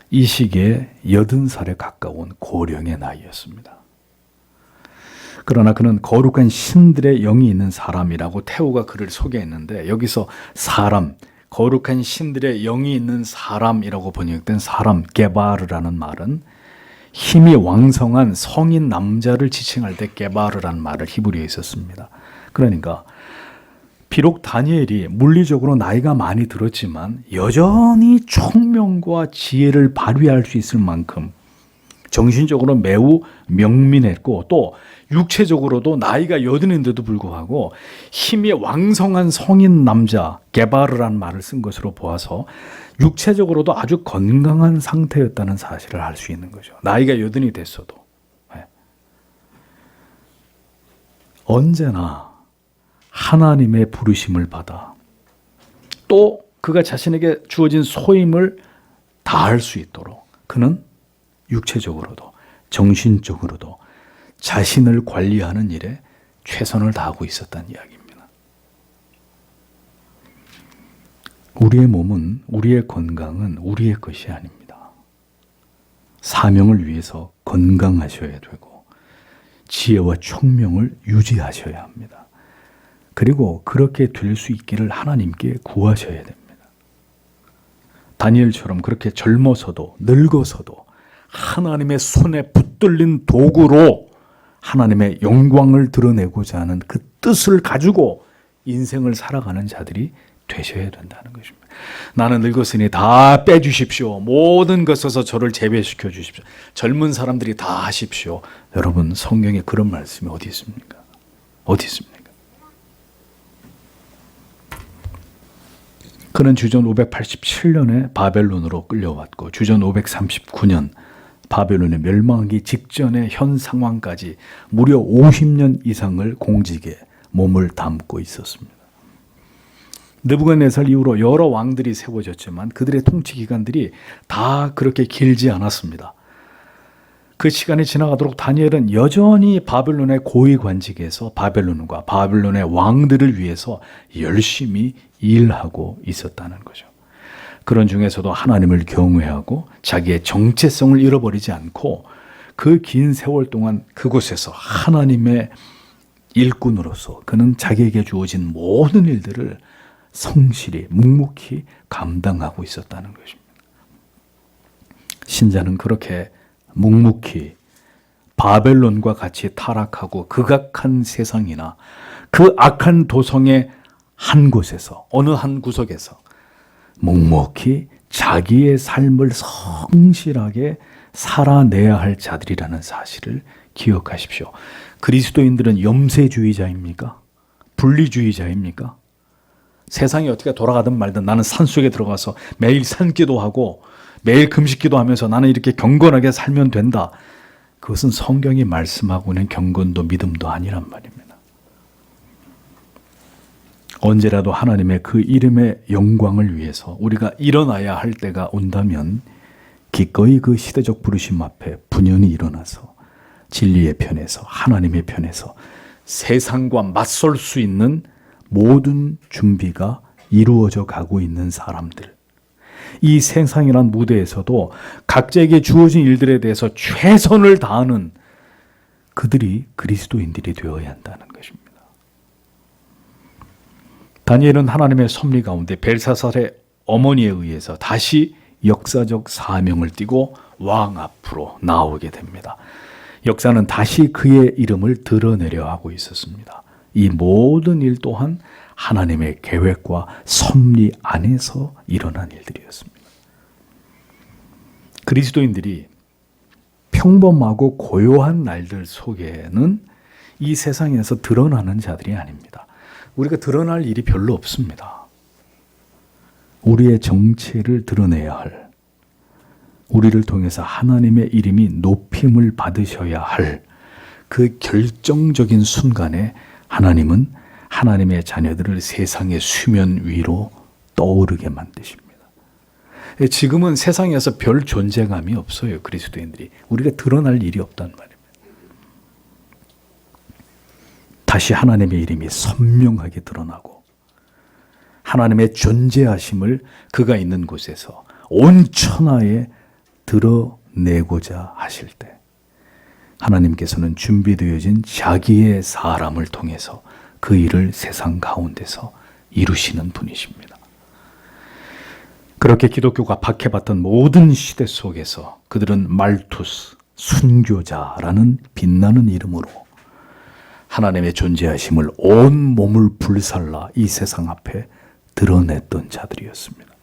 이 시기에 80살에 가까운 고령의 나이였습니다. 그러나 그는 거룩한 신들의 영이 있는 사람이라고 태후가 그를 소개했는데 여기서 사람, 거룩한 신들의 영이 있는 사람이라고 번역된 사람, 게바르라는 말은 힘이 왕성한 성인 남자를 지칭할 때 게바르라는 말을 히브리어에 썼습니다. 그러니까 비록 다니엘이 물리적으로 나이가 많이 들었지만 여전히 총명과 지혜를 발휘할 수 있을 만큼 정신적으로 매우 명민했고 또 육체적으로도 나이가 80인데도 불구하고 힘이 왕성한 성인 남자 게바르라는 말을 쓴 것으로 보아서 육체적으로도 아주 건강한 상태였다는 사실을 알 수 있는 거죠. 나이가 80이 됐어도. 언제나 하나님의 부르심을 받아 또 그가 자신에게 주어진 소임을 다할 수 있도록 그는 육체적으로도 정신적으로도 자신을 관리하는 일에 최선을 다하고 있었다는 이야기입니다. 우리의 몸은, 우리의 건강은 우리의 것이 아닙니다. 사명을 위해서 건강하셔야 되고 지혜와 총명을 유지하셔야 합니다. 그리고 그렇게 될 수 있기를 하나님께 구하셔야 됩니다. 다니엘처럼 그렇게 젊어서도 늙어서도 하나님의 손에 붙들린 도구로 하나님의 영광을 드러내고자 하는 그 뜻을 가지고 인생을 살아가는 자들이 되셔야 된다는 것입니다. 나는 늙었으니 다 빼주십시오. 모든 것에서 저를 제외시켜 주십시오. 젊은 사람들이 다 하십시오. 여러분, 성경에 그런 말씀이 어디 있습니까? 어디 있습니까? 그는 주전 587년에 바벨론으로 끌려왔고 주전 539년 바벨론에 멸망하기 직전의 현 상황까지 무려 50년 이상을 공직에 몸을 담고 있었습니다. 느부갓네살 이후로 여러 왕들이 세워졌지만 그들의 통치 기간들이 다 그렇게 길지 않았습니다. 그 시간이 지나가도록 다니엘은 여전히 바벨론의 고위 관직에서 바벨론과 바벨론의 왕들을 위해서 열심히 일하고 있었다는 거죠. 그런 중에서도 하나님을 경외하고 자기의 정체성을 잃어버리지 않고 그 긴 세월 동안 그곳에서 하나님의 일꾼으로서 그는 자기에게 주어진 모든 일들을 성실히 묵묵히 감당하고 있었다는 것입니다. 신자는 그렇게 묵묵히 바벨론과 같이 타락하고 극악한 세상이나 그 악한 도성의 한 곳에서 어느 한 구석에서 묵묵히 자기의 삶을 성실하게 살아내야 할 자들이라는 사실을 기억하십시오. 그리스도인들은 염세주의자입니까? 분리주의자입니까? 세상이 어떻게 돌아가든 말든 나는 산속에 들어가서 매일 산기도하고 매일 금식기도하면서 나는 이렇게 경건하게 살면 된다. 그것은 성경이 말씀하고 있는 경건도 믿음도 아니란 말입니다. 언제라도 하나님의 그 이름의 영광을 위해서 우리가 일어나야 할 때가 온다면 기꺼이 그 시대적 부르심 앞에 분연히 일어나서 진리의 편에서 하나님의 편에서 세상과 맞설 수 있는 모든 준비가 이루어져 가고 있는 사람들, 이 세상이란 무대에서도 각자에게 주어진 일들에 대해서 최선을 다하는 그들이 그리스도인들이 되어야 한다는 것입니다. 다니엘은 하나님의 섭리 가운데 벨사살의 어머니에 의해서 다시 역사적 사명을 띠고 왕 앞으로 나오게 됩니다. 역사는 다시 그의 이름을 드러내려 하고 있었습니다. 이 모든 일 또한 하나님의 계획과 섭리 안에서 일어난 일들이었습니다. 그리스도인들이 평범하고 고요한 날들 속에는 이 세상에서 드러나는 자들이 아닙니다. 우리가 드러날 일이 별로 없습니다. 우리의 정체를 드러내야 할, 우리를 통해서 하나님의 이름이 높임을 받으셔야 할 그 결정적인 순간에 하나님은 하나님의 자녀들을 세상의 수면 위로 떠오르게 만드십니다. 지금은 세상에서 별 존재감이 없어요. 그리스도인들이. 우리가 드러날 일이 없단 말입니다. 다시 하나님의 이름이 선명하게 드러나고 하나님의 존재하심을 그가 있는 곳에서 온 천하에 드러내고자 하실 때 하나님께서는 준비되어진 자기의 사람을 통해서 그 일을 세상 가운데서 이루시는 분이십니다. 그렇게 기독교가 박해받던 모든 시대 속에서 그들은 말투스, 순교자라는 빛나는 이름으로 하나님의 존재하심을 온 몸을 불살라 이 세상 앞에 드러냈던 자들이었습니다.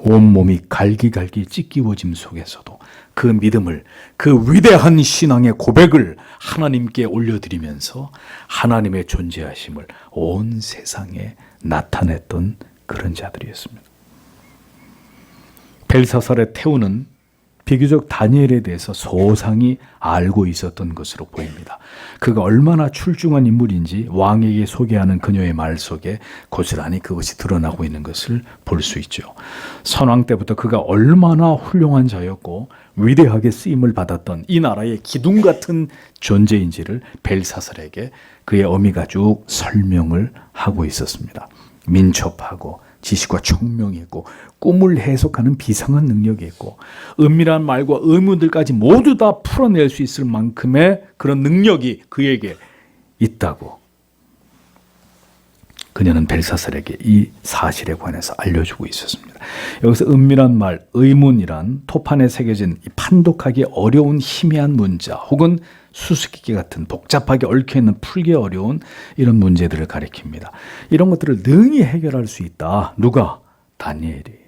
온몸이 갈기갈기 찢기워짐 속에서도 그 믿음을, 그 위대한 신앙의 고백을 하나님께 올려드리면서 하나님의 존재하심을 온 세상에 나타냈던 그런 자들이었습니다. 벨사살의 태우는 비교적 다니엘에 대해서 소상히 알고 있었던 것으로 보입니다. 그가 얼마나 출중한 인물인지 왕에게 소개하는 그녀의 말 속에 고스란히 그것이 드러나고 있는 것을 볼 수 있죠. 선왕 때부터 그가 얼마나 훌륭한 자였고 위대하게 쓰임을 받았던 이 나라의 기둥 같은 존재인지를 벨사살에게 그의 어미가 쭉 설명을 하고 있었습니다. 민첩하고 지식과 총명이 있고 꿈을 해석하는 비상한 능력이 있고 은밀한 말과 의문들까지 모두 다 풀어낼 수 있을 만큼의 그런 능력이 그에게 있다고 그녀는 벨사살에게 이 사실에 관해서 알려주고 있었습니다. 여기서 은밀한 말, 의문이란 토판에 새겨진 판독하기 어려운 희미한 문자 혹은 수수께끼 같은 복잡하게 얽혀있는 풀기 어려운 이런 문제들을 가리킵니다. 이런 것들을 능히 해결할 수 있다. 누가? 다니엘이.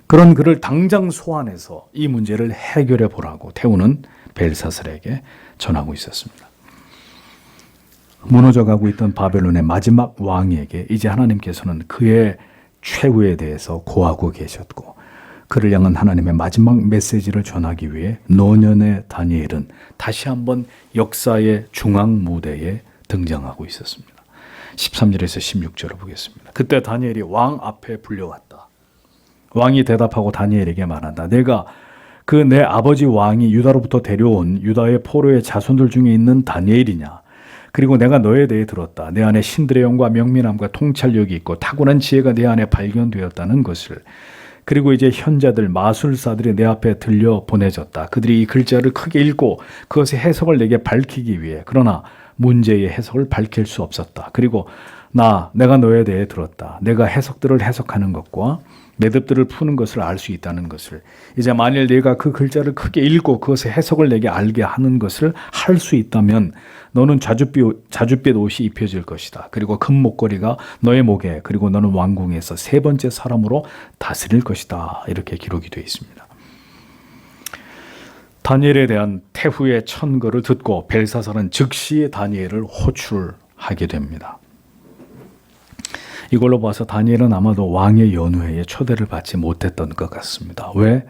그런 그를 당장 소환해서 이 문제를 해결해 보라고 태우는 벨사살에게 전하고 있었습니다. 무너져가고 있던 바벨론의 마지막 왕에게 이제 하나님께서는 그의 최후에 대해서 고하고 계셨고 그를 향한 하나님의 마지막 메시지를 전하기 위해 노년의 다니엘은 다시 한번 역사의 중앙 무대에 등장하고 있었습니다. 13절에서 16절을 보겠습니다. 그때 다니엘이 왕 앞에 불려왔다. 왕이 대답하고 다니엘에게 말한다. 내가 그 내 아버지 왕이 유다로부터 데려온 유다의 포로의 자손들 중에 있는 다니엘이냐? 그리고 내가 너에 대해 들었다. 내 안에 신들의 영과 명민함과 통찰력이 있고 탁월한 지혜가 내 안에 발견되었다는 것을. 그리고 이제 현자들 마술사들이 내 앞에 들려 보내졌다. 그들이 이 글자를 크게 읽고 그것의 해석을 내게 밝히기 위해. 그러나 문제의 해석을 밝힐 수 없었다. 그리고 내가 너에 대해 들었다. 내가 해석들을 해석하는 것과 매듭들을 푸는 것을 알 수 있다는 것을. 이제 만일 내가 그 글자를 크게 읽고 그것의 해석을 내게 알게 하는 것을 할 수 있다면 너는 자줏빛 옷이 입혀질 것이다. 그리고 금 목걸이가 너의 목에, 그리고 너는 왕궁에서 세 번째 사람으로 다스릴 것이다. 이렇게 기록이 되어 있습니다. 다니엘에 대한 태후의 천거를 듣고 벨사살은 즉시 다니엘을 호출하게 됩니다. 이걸로 봐서 다니엘은 아마도 왕의 연회에 초대를 받지 못했던 것 같습니다. 왜?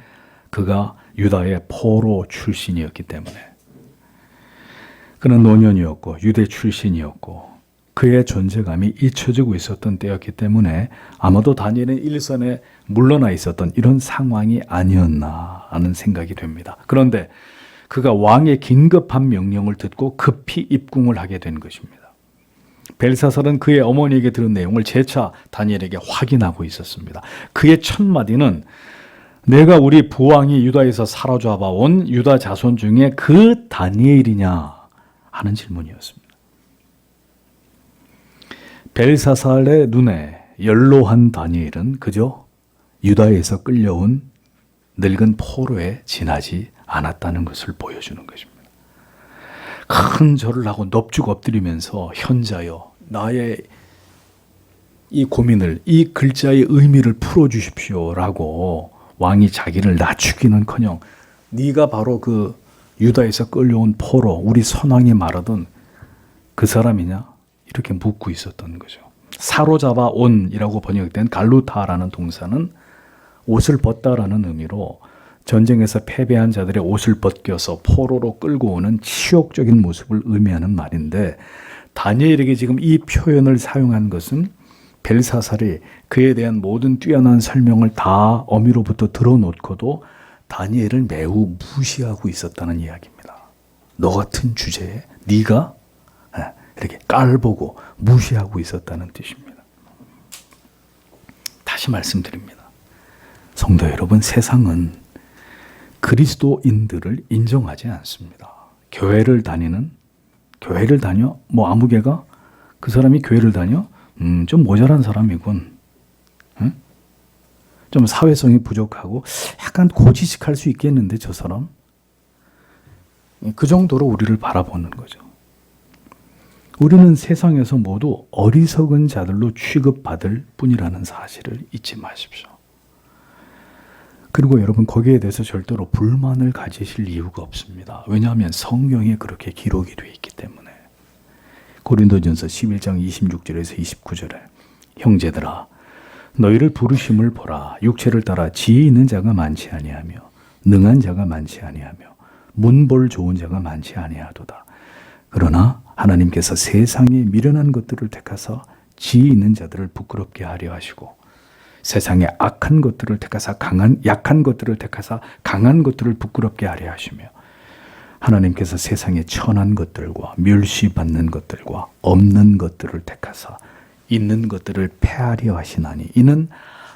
그가 유다의 포로 출신이었기 때문에. 그는 노년이었고 유대 출신이었고 그의 존재감이 잊혀지고 있었던 때였기 때문에 아마도 다니엘은 일선에 물러나 있었던 이런 상황이 아니었나 하는 생각이 됩니다. 그런데 그가 왕의 긴급한 명령을 듣고 급히 입궁을 하게 된 것입니다. 벨사살은 그의 어머니에게 들은 내용을 재차 다니엘에게 확인하고 있었습니다. 그의 첫 마디는 내가 우리 부왕이 유다에서 사로잡아온 유다 자손 중에 그 다니엘이냐 하는 질문이었습니다. 벨사살의 눈에 연로한 다니엘은 그저 유다에서 끌려온 늙은 포로에 지나지 않았다는 것을 보여주는 것입니다. 큰 절을 하고 넙죽 엎드리면서 현자여 나의 이 고민을, 이 글자의 의미를 풀어주십시오라고 왕이 자기를 낮추기는커녕 네가 바로 그 유다에서 끌려온 포로, 우리 선왕이 말하던 그 사람이냐? 이렇게 묻고 있었던 거죠. 사로잡아 온이라고 번역된 갈루타라는 동사는 옷을 벗다라는 의미로 전쟁에서 패배한 자들의 옷을 벗겨서 포로로 끌고 오는 치욕적인 모습을 의미하는 말인데 다니엘에게 지금 이 표현을 사용한 것은 벨사살이 그에 대한 모든 뛰어난 설명을 다 어미로부터 들어놓고도 다니엘을 매우 무시하고 있었다는 이야기입니다. 너 같은 주제에 네가 이렇게 깔보고 무시하고 있었다는 뜻입니다. 다시 말씀드립니다. 성도 여러분, 세상은 그리스도인들을 인정하지 않습니다. 교회를 다녀? 뭐 아무개가? 그 사람이 교회를 다녀? 좀 모자란 사람이군. 응? 좀 사회성이 부족하고 약간 고지식할 수 있겠는데 저 사람? 그 정도로 우리를 바라보는 거죠. 우리는 세상에서 모두 어리석은 자들로 취급받을 뿐이라는 사실을 잊지 마십시오. 그리고 여러분 거기에 대해서 절대로 불만을 가지실 이유가 없습니다. 왜냐하면 성경에 그렇게 기록이 되어 있기 때문에. 고린도전서 11장 26절에서 29절에 형제들아 너희를 부르심을 보라. 육체를 따라 지혜 있는 자가 많지 아니하며 능한 자가 많지 아니하며 문볼 좋은 자가 많지 아니하도다. 그러나 하나님께서 세상에 미련한 것들을 택하사 지혜 있는 자들을 부끄럽게 하려 하시고 세상에 악한 것들을 택하사 약한 것들을 택하사 강한 것들을 부끄럽게 하려 하시며 하나님께서 세상에 천한 것들과 멸시받는 것들과 없는 것들을 택하사 있는 것들을 패하려 하시나니 이는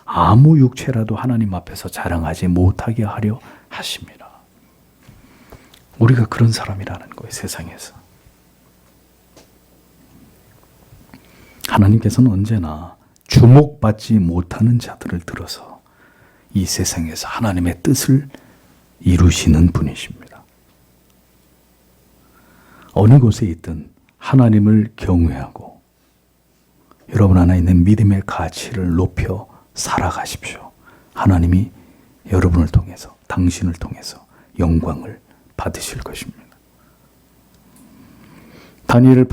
아무 육체라도 하나님 앞에서 자랑하지 못하게 하려 하십니다. 우리가 그런 사람이라는 거예요, 세상에서. 하나님께서는 언제나 주목받지 못하는 자들을 들어서 이 세상에서 하나님의 뜻을 이루시는 분이십니다. 어느 곳에 있든 하나님을 경외하고 여러분 안에 있는 믿음의 가치를 높여 살아가십시오. 하나님이 여러분을 통해서, 당신을 통해서 영광을 받으실 것입니다. 다니엘을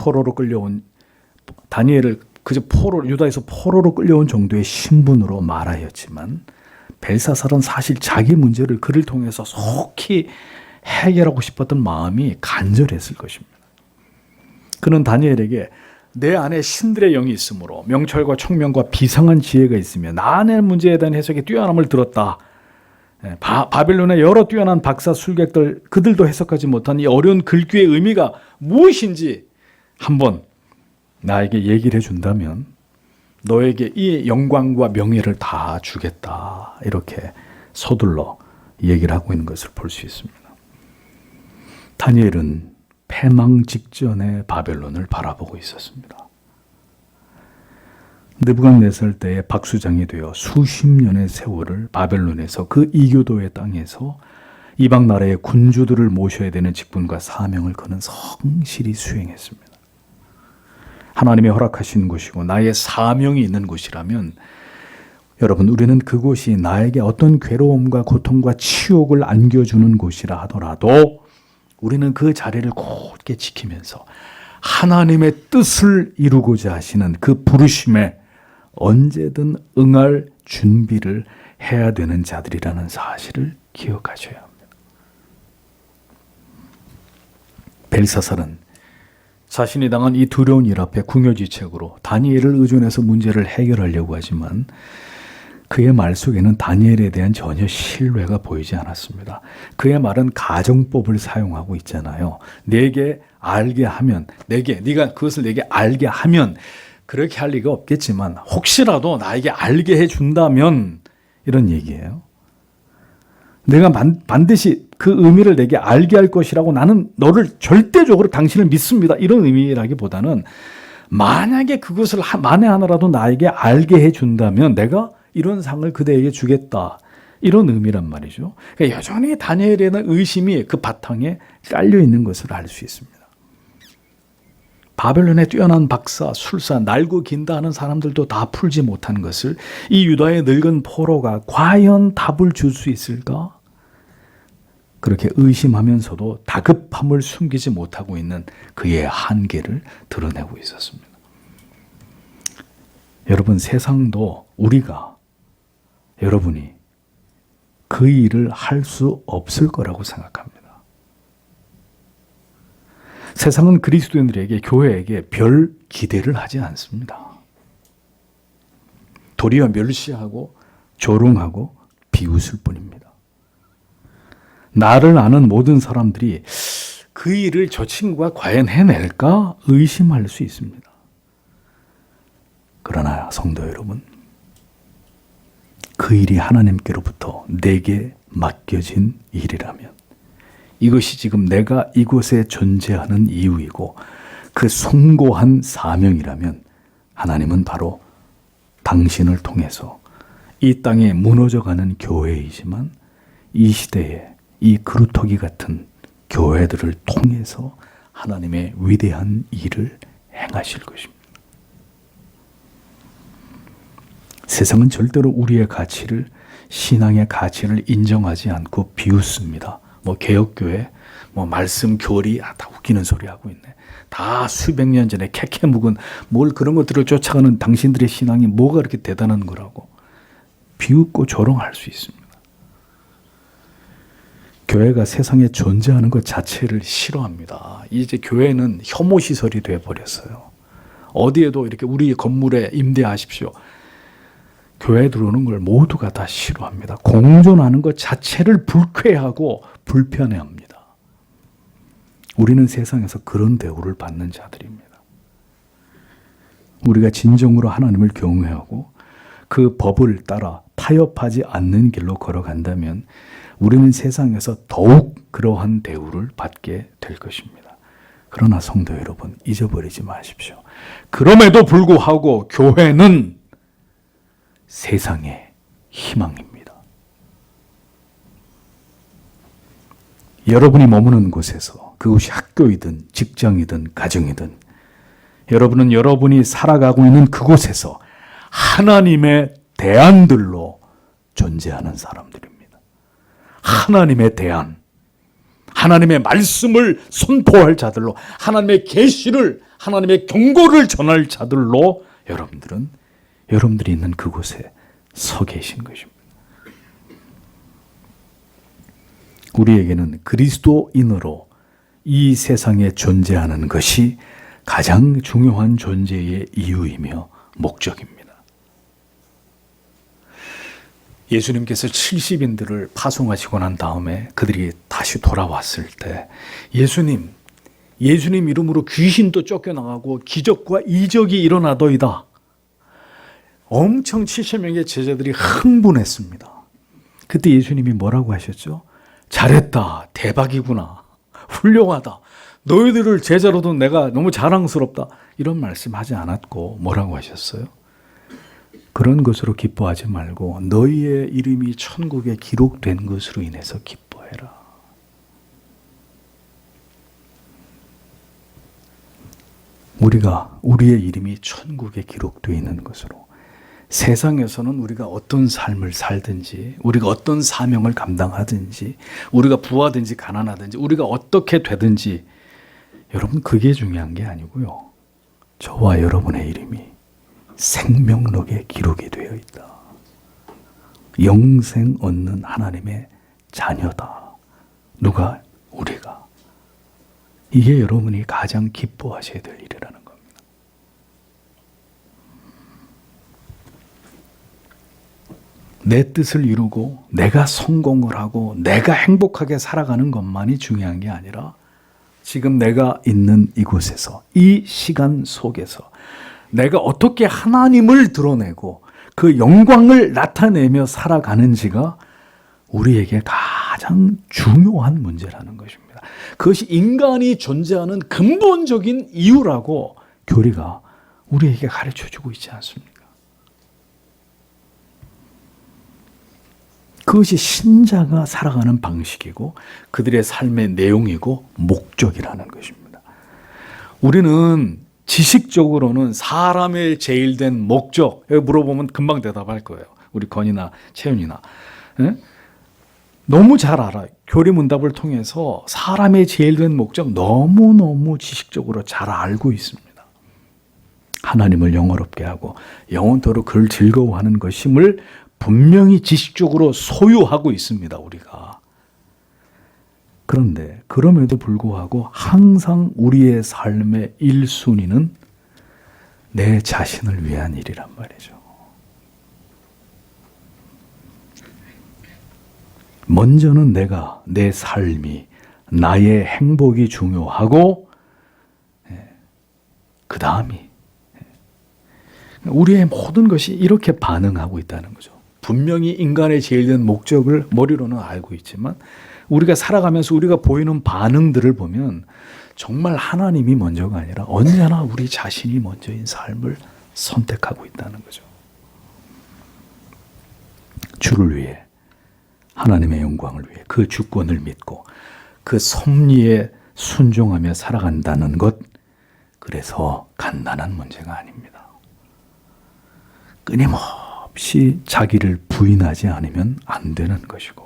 그저 유다에서 포로로 끌려온 정도의 신분으로 말하였지만 벨사살은 사실 자기 문제를 그를 통해서 속히 해결하고 싶었던 마음이 간절했을 것입니다. 그는 다니엘에게 내 안에 신들의 영이 있으므로 명철과 총명과 비상한 지혜가 있으며 나 안의 문제에 대한 해석에 뛰어남을 들었다. 바벨론의 여러 뛰어난 박사 술객들 그들도 해석하지 못한 이 어려운 글귀의 의미가 무엇인지 한번 나에게 얘기를 해준다면 너에게 이 영광과 명예를 다 주겠다. 이렇게 서둘러 얘기를 하고 있는 것을 볼 수 있습니다. 다니엘은 패망 직전에 바벨론을 바라보고 있었습니다. 느부갓네살 때에 박수장이 되어 수십 년의 세월을 바벨론에서 그 이교도의 땅에서 이방 나라의 군주들을 모셔야 되는 직분과 사명을 그는 성실히 수행했습니다. 하나님의 허락하신 곳이고 나의 사명이 있는 곳이라면 여러분 우리는 그곳이 나에게 어떤 괴로움과 고통과 치욕을 안겨주는 곳이라 하더라도 우리는 그 자리를 곧게 지키면서 하나님의 뜻을 이루고자 하시는 그 부르심에 언제든 응할 준비를 해야 되는 자들이라는 사실을 기억하셔야 합니다. 벨사살은 자신이 당한 이 두려운 일 앞에 궁여지책으로 다니엘을 의존해서 문제를 해결하려고 하지만 그의 말 속에는 다니엘에 대한 전혀 신뢰가 보이지 않았습니다. 그의 말은 가정법을 사용하고 있잖아요. 내게 알게 하면, 네가 그것을 내게 알게 하면 그렇게 할 리가 없겠지만 혹시라도 나에게 알게 해준다면 이런 얘기예요. 내가 반드시 그 의미를 내게 알게 할 것이라고 나는 너를 절대적으로 당신을 믿습니다. 이런 의미라기보다는 만약에 그것을 만에 하나라도 나에게 알게 해준다면 내가 이런 상을 그대에게 주겠다. 이런 의미란 말이죠. 그러니까 여전히 다니엘에 대한 의심이 그 바탕에 깔려 있는 것을 알 수 있습니다. 바벨론의 뛰어난 박사, 술사, 날고 긴다 하는 사람들도 다 풀지 못한 것을 이 유다의 늙은 포로가 과연 답을 줄 수 있을까? 그렇게 의심하면서도 다급함을 숨기지 못하고 있는 그의 한계를 드러내고 있었습니다. 여러분, 세상도 여러분이 그 일을 할 수 없을 거라고 생각합니다. 세상은 그리스도인들에게, 교회에게 별 기대를 하지 않습니다. 도리어 멸시하고 조롱하고 비웃을 뿐입니다. 나를 아는 모든 사람들이 그 일을 저 친구가 과연 해낼까 의심할 수 있습니다. 그러나 성도 여러분, 그 일이 하나님께로부터 내게 맡겨진 일이라면, 이것이 지금 내가 이곳에 존재하는 이유이고 그 숭고한 사명이라면 하나님은 바로 당신을 통해서 이 땅에 무너져가는 교회이지만 이 시대에 이 그루터기 같은 교회들을 통해서 하나님의 위대한 일을 행하실 것입니다. 세상은 절대로 우리의 가치를, 신앙의 가치를 인정하지 않고 비웃습니다. 개혁교회, 말씀 교리, 다 웃기는 소리 하고 있네. 다 수백 년 전에 캐캐 묵은 그런 것들을 쫓아가는 당신들의 신앙이 뭐가 그렇게 대단한 거라고. 비웃고 조롱할 수 있습니다. 교회가 세상에 존재하는 것 자체를 싫어합니다. 이제 교회는 혐오 시설이 되어버렸어요. 어디에도 이렇게 우리 건물에 임대하십시오. 교회에 들어오는 걸 모두가 다 싫어합니다. 공존하는 것 자체를 불쾌하고 불편해합니다. 우리는 세상에서 그런 대우를 받는 자들입니다. 우리가 진정으로 하나님을 경외하고 그 법을 따라 타협하지 않는 길로 걸어간다면 우리는 세상에서 더욱 그러한 대우를 받게 될 것입니다. 그러나 성도 여러분, 잊어버리지 마십시오. 그럼에도 불구하고 교회는 세상의 희망입니다. 여러분이 머무는 곳에서, 그곳이 학교이든 직장이든 가정이든, 여러분은 여러분이 살아가고 있는 그곳에서 하나님의 대안들로 존재하는 사람들입니다. 하나님의 대안, 하나님의 말씀을 선포할 자들로, 하나님의 계시를, 하나님의 경고를 전할 자들로 여러분들이 있는 그곳에 서 계신 것입니다. 우리에게는 그리스도인으로 이 세상에 존재하는 것이 가장 중요한 존재의 이유이며 목적입니다. 예수님께서 70인들을 파송하시고 난 다음에 그들이 다시 돌아왔을 때 예수님 이름으로 귀신도 쫓겨나가고 기적과 이적이 일어나더이다. 엄청 70명의 제자들이 흥분했습니다. 그때 예수님이 뭐라고 하셨죠? 잘했다. 대박이구나. 훌륭하다. 너희들을 제자로 둔 내가 너무 자랑스럽다. 이런 말씀하지 않았고 뭐라고 하셨어요? 그런 것으로 기뻐하지 말고 너희의 이름이 천국에 기록된 것으로 인해서 기뻐해라. 우리의 이름이 천국에 기록되어 있는 것으로, 세상에서는 우리가 어떤 삶을 살든지, 우리가 어떤 사명을 감당하든지, 우리가 부하든지 가난하든지, 우리가 어떻게 되든지, 여러분 그게 중요한 게 아니고요. 저와 여러분의 이름이 생명록에 기록이 되어 있다. 영생 얻는 하나님의 자녀다. 누가? 우리가. 이게 여러분이 가장 기뻐하셔야 될 일이라는 겁니다. 내 뜻을 이루고 내가 성공을 하고 내가 행복하게 살아가는 것만이 중요한 게 아니라 지금 내가 있는 이곳에서, 이 시간 속에서 내가 어떻게 하나님을 드러내고 그 영광을 나타내며 살아가는지가 우리에게 가장 중요한 문제라는 것입니다. 그것이 인간이 존재하는 근본적인 이유라고 교리가 우리에게 가르쳐주고 있지 않습니까? 그것이 신자가 살아가는 방식이고 그들의 삶의 내용이고 목적이라는 것입니다. 우리는 지식적으로는 사람의 제일된 목적, 여기 물어보면 금방 대답할 거예요. 우리 건이나 채윤이나. 예? 너무 잘 알아요. 교리문답을 통해서 사람의 제일된 목적 너무너무 지식적으로 잘 알고 있습니다. 하나님을 영화롭게 하고 영원토록 그를 즐거워하는 것임을 분명히 지식적으로 소유하고 있습니다, 우리가. 그런데 그럼에도 불구하고 항상 우리의 삶의 1순위는 내 자신을 위한 일이란 말이죠. 먼저는 내 삶이, 나의 행복이 중요하고 그 다음이, 우리의 모든 것이 이렇게 반응하고 있다는 거죠. 분명히 인간의 제일된 목적을 머리로는 알고 있지만 우리가 살아가면서 우리가 보이는 반응들을 보면 정말 하나님이 먼저가 아니라 언제나 우리 자신이 먼저인 삶을 선택하고 있다는 거죠. 주를 위해, 하나님의 영광을 위해, 그 주권을 믿고 그 섭리에 순종하며 살아간다는 것, 그래서 간단한 문제가 아닙니다. 끊임없이 자기를 부인하지 않으면 안 되는 것이고,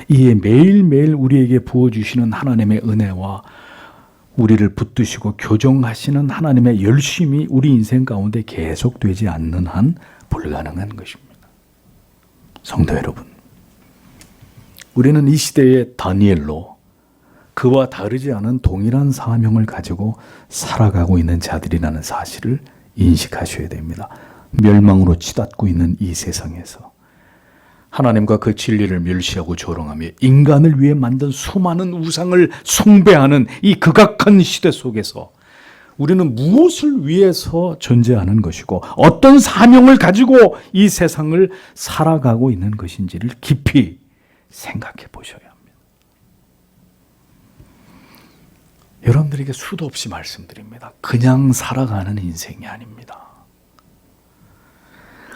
이에 매일매일 우리에게 부어주시는 하나님의 은혜와 우리를 붙드시고 교정하시는 하나님의 열심이 우리 인생 가운데 계속되지 않는 한 불가능한 것입니다. 성도 여러분, 우리는 이 시대의 다니엘로 그와 다르지 않은 동일한 사명을 가지고 살아가고 있는 자들이라는 사실을 인식하셔야 됩니다. 멸망으로 치닫고 있는 이 세상에서 하나님과 그 진리를 멸시하고 조롱하며 인간을 위해 만든 수많은 우상을 숭배하는 이 극악한 시대 속에서 우리는 무엇을 위해서 존재하는 것이고 어떤 사명을 가지고 이 세상을 살아가고 있는 것인지를 깊이 생각해 보셔야 합니다. 여러분들에게 수도 없이 말씀드립니다. 그냥 살아가는 인생이 아닙니다.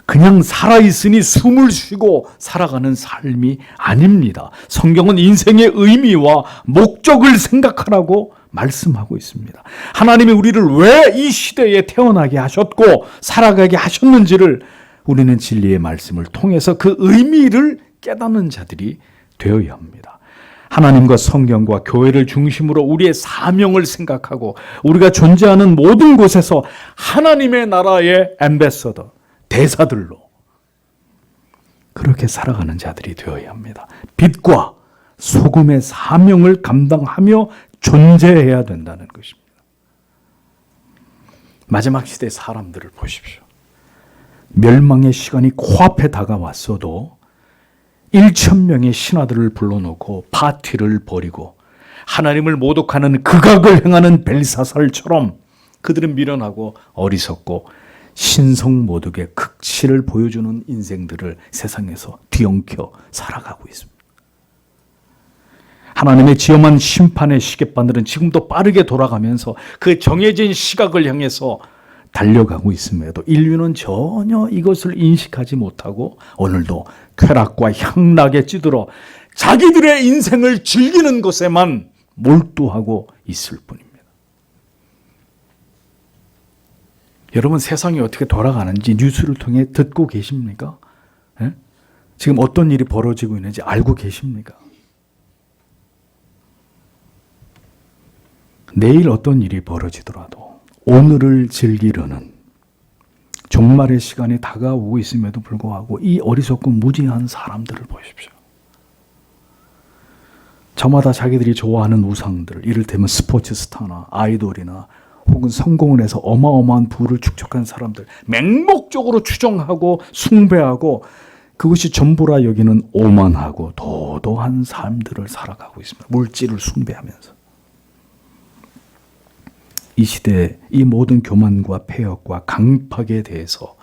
그냥 살아있으니 숨을 쉬고 살아가는 삶이 아닙니다. 성경은 인생의 의미와 목적을 생각하라고 말씀하고 있습니다. 하나님이 우리를 왜 이 시대에 태어나게 하셨고 살아가게 하셨는지를 우리는 진리의 말씀을 통해서 그 의미를 깨닫는 자들이 되어야 합니다. 하나님과 성경과 교회를 중심으로 우리의 사명을 생각하고 우리가 존재하는 모든 곳에서 하나님의 나라의 앰베서더, 대사들로 그렇게 살아가는 자들이 되어야 합니다. 빛과 소금의 사명을 감당하며 존재해야 된다는 것입니다. 마지막 시대 사람들을 보십시오. 멸망의 시간이 코앞에 다가왔어도 1,000명의 신하들을 불러놓고 파티를 벌이고 하나님을 모독하는 극악을 행하는 벨사살처럼 그들은 미련하고 어리석고 신성모독의 극치를 보여주는 인생들을 세상에서 뒤엉켜 살아가고 있습니다. 하나님의 지엄한 심판의 시계바늘은 지금도 빠르게 돌아가면서 그 정해진 시각을 향해서 달려가고 있음에도 인류는 전혀 이것을 인식하지 못하고 오늘도 쾌락과 향락에 찌들어 자기들의 인생을 즐기는 것에만 몰두하고 있을 뿐입니다. 여러분, 세상이 어떻게 돌아가는지 뉴스를 통해 듣고 계십니까? 예? 지금 어떤 일이 벌어지고 있는지 알고 계십니까? 내일 어떤 일이 벌어지더라도 오늘을 즐기려는 종말의 시간이 다가오고 있음에도 불구하고 이 어리석고 무지한 사람들을 보십시오. 저마다 자기들이 좋아하는 우상들, 이를테면 스포츠 스타나 아이돌이나 혹은 성공을 해서 어마어마한 부를 축적한 사람들 맹목적으로 추종하고 숭배하고 그것이 전부라 여기는 오만하고 도도한 삶들을 살아가고 있습니다. 물질을 숭배하면서. 이 시대의 이 모든 교만과 폐역과 강팍에 대해서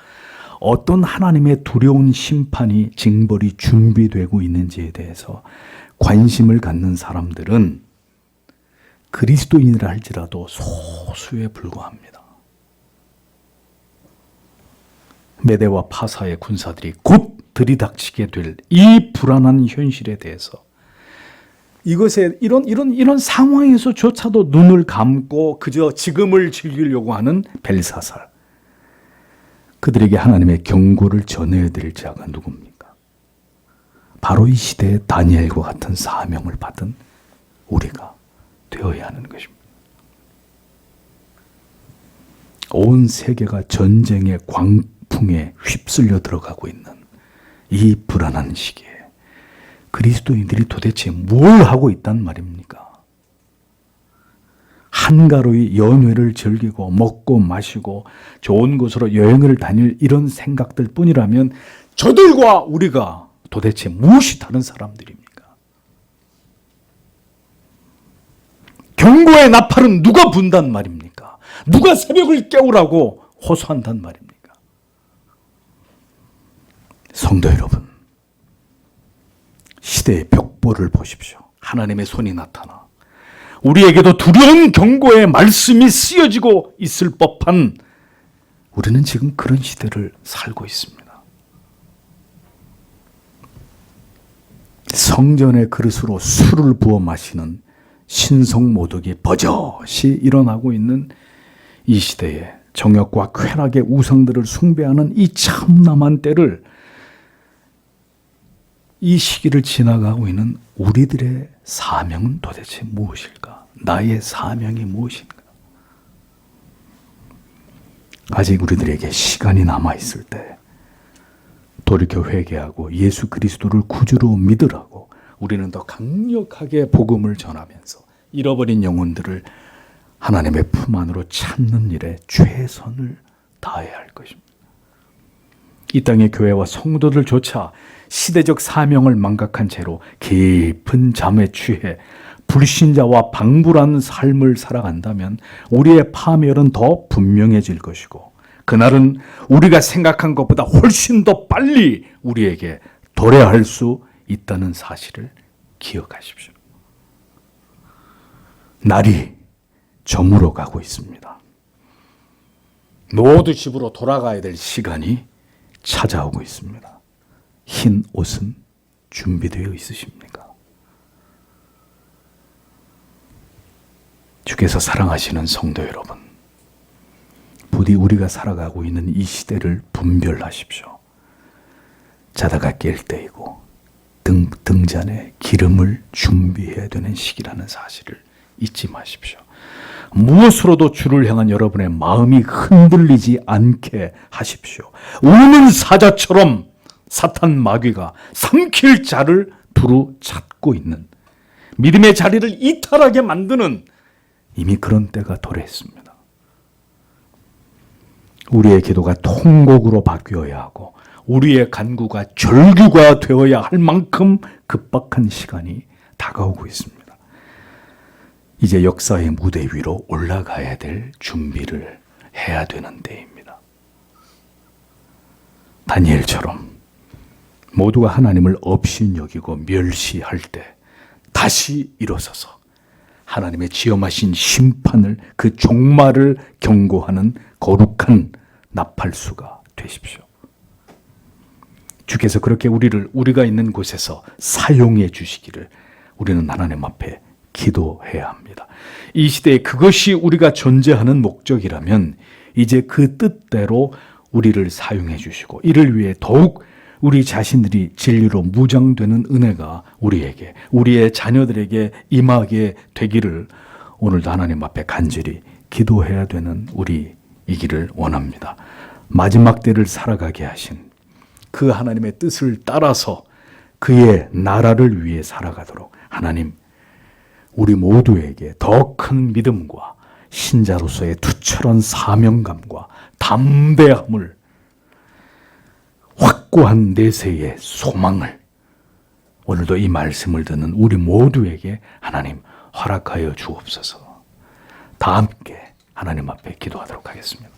어떤 하나님의 두려운 심판이 징벌이 준비되고 있는지에 대해서 관심을 갖는 사람들은 그리스도인이라 할지라도 소수에 불과합니다. 메대와 파사의 군사들이 곧 들이닥치게 될 이 불안한 현실에 대해서 이것에 이런 상황에서조차도 눈을 감고 그저 지금을 즐기려고 하는 벨사살, 그들에게 하나님의 경고를 전해야 될 자가 누굽니까? 바로 이 시대에 다니엘과 같은 사명을 받은 우리가 되어야 하는 것입니다. 온 세계가 전쟁의 광풍에 휩쓸려 들어가고 있는 이 불안한 시기에 그리스도인들이 도대체 뭘 하고 있단 말입니까? 한가로이 연회를 즐기고 먹고 마시고 좋은 곳으로 여행을 다닐 이런 생각들 뿐이라면 저들과 우리가 도대체 무엇이 다른 사람들입니까? 경고의 나팔은 누가 분단 말입니까? 누가 새벽을 깨우라고 호소한단 말입니까? 성도 여러분, 시대의 벽보를 보십시오. 하나님의 손이 나타나 우리에게도 두려운 경고의 말씀이 쓰여지고 있을 법한 우리는 지금 그런 시대를 살고 있습니다. 성전의 그릇으로 술을 부어 마시는 신성모독이 버젓이 일어나고 있는 이 시대에 정욕과 쾌락의 우상들을 숭배하는 이 참남한 때를, 이 시기를 지나가고 있는 우리들의 사명은 도대체 무엇일까? 나의 사명이 무엇인가? 아직 우리들에게 시간이 남아있을 때 돌이켜 회개하고 예수 그리스도를 구주로 믿으라고 우리는 더 강력하게 복음을 전하면서 잃어버린 영혼들을 하나님의 품 안으로 찾는 일에 최선을 다해야 할 것입니다. 이 땅의 교회와 성도들조차 시대적 사명을 망각한 채로 깊은 잠에 취해 불신자와 방불한 삶을 살아간다면 우리의 파멸은 더 분명해질 것이고 그날은 우리가 생각한 것보다 훨씬 더 빨리 우리에게 도래할 수 있다는 사실을 기억하십시오. 날이 저물어 가고 있습니다. 모두 집으로 돌아가야 될 시간이 찾아오고 있습니다. 흰 옷은 준비되어 있으십니까? 주께서 사랑하시는 성도 여러분, 부디 우리가 살아가고 있는 이 시대를 분별하십시오. 자다가 깰 때이고 등잔에 기름을 준비해야 되는 시기라는 사실을 잊지 마십시오. 무엇으로도 주를 향한 여러분의 마음이 흔들리지 않게 하십시오. 우는 사자처럼 사탄 마귀가 삼킬 자를 두루 찾고 있는, 믿음의 자리를 이탈하게 만드는 이미 그런 때가 도래했습니다. 우리의 기도가 통곡으로 바뀌어야 하고 우리의 간구가 절규가 되어야 할 만큼 급박한 시간이 다가오고 있습니다. 이제 역사의 무대 위로 올라가야 될 준비를 해야 되는 때입니다. 다니엘처럼 모두가 하나님을 업신여기고 멸시할 때 다시 일어서서 하나님의 지엄하신 심판을, 그 종말을 경고하는 거룩한 나팔수가 되십시오. 주께서 그렇게 우리가 있는 곳에서 사용해 주시기를 우리는 하나님 앞에 기도해야 합니다. 이 시대에 그것이 우리가 존재하는 목적이라면 이제 그 뜻대로 우리를 사용해 주시고 이를 위해 더욱 우리 자신들이 진리로 무장되는 은혜가 우리에게, 우리의 자녀들에게 임하게 되기를 오늘도 하나님 앞에 간절히 기도해야 되는 우리이기를 원합니다. 마지막 때를 살아가게 하신 그 하나님의 뜻을 따라서 그의 나라를 위해 살아가도록 하나님, 우리 모두에게 더 큰 믿음과 신자로서의 투철한 사명감과 담대함을, 확고한 내세의 소망을 오늘도 이 말씀을 듣는 우리 모두에게 하나님 허락하여 주옵소서. 다 함께 하나님 앞에 기도하도록 하겠습니다.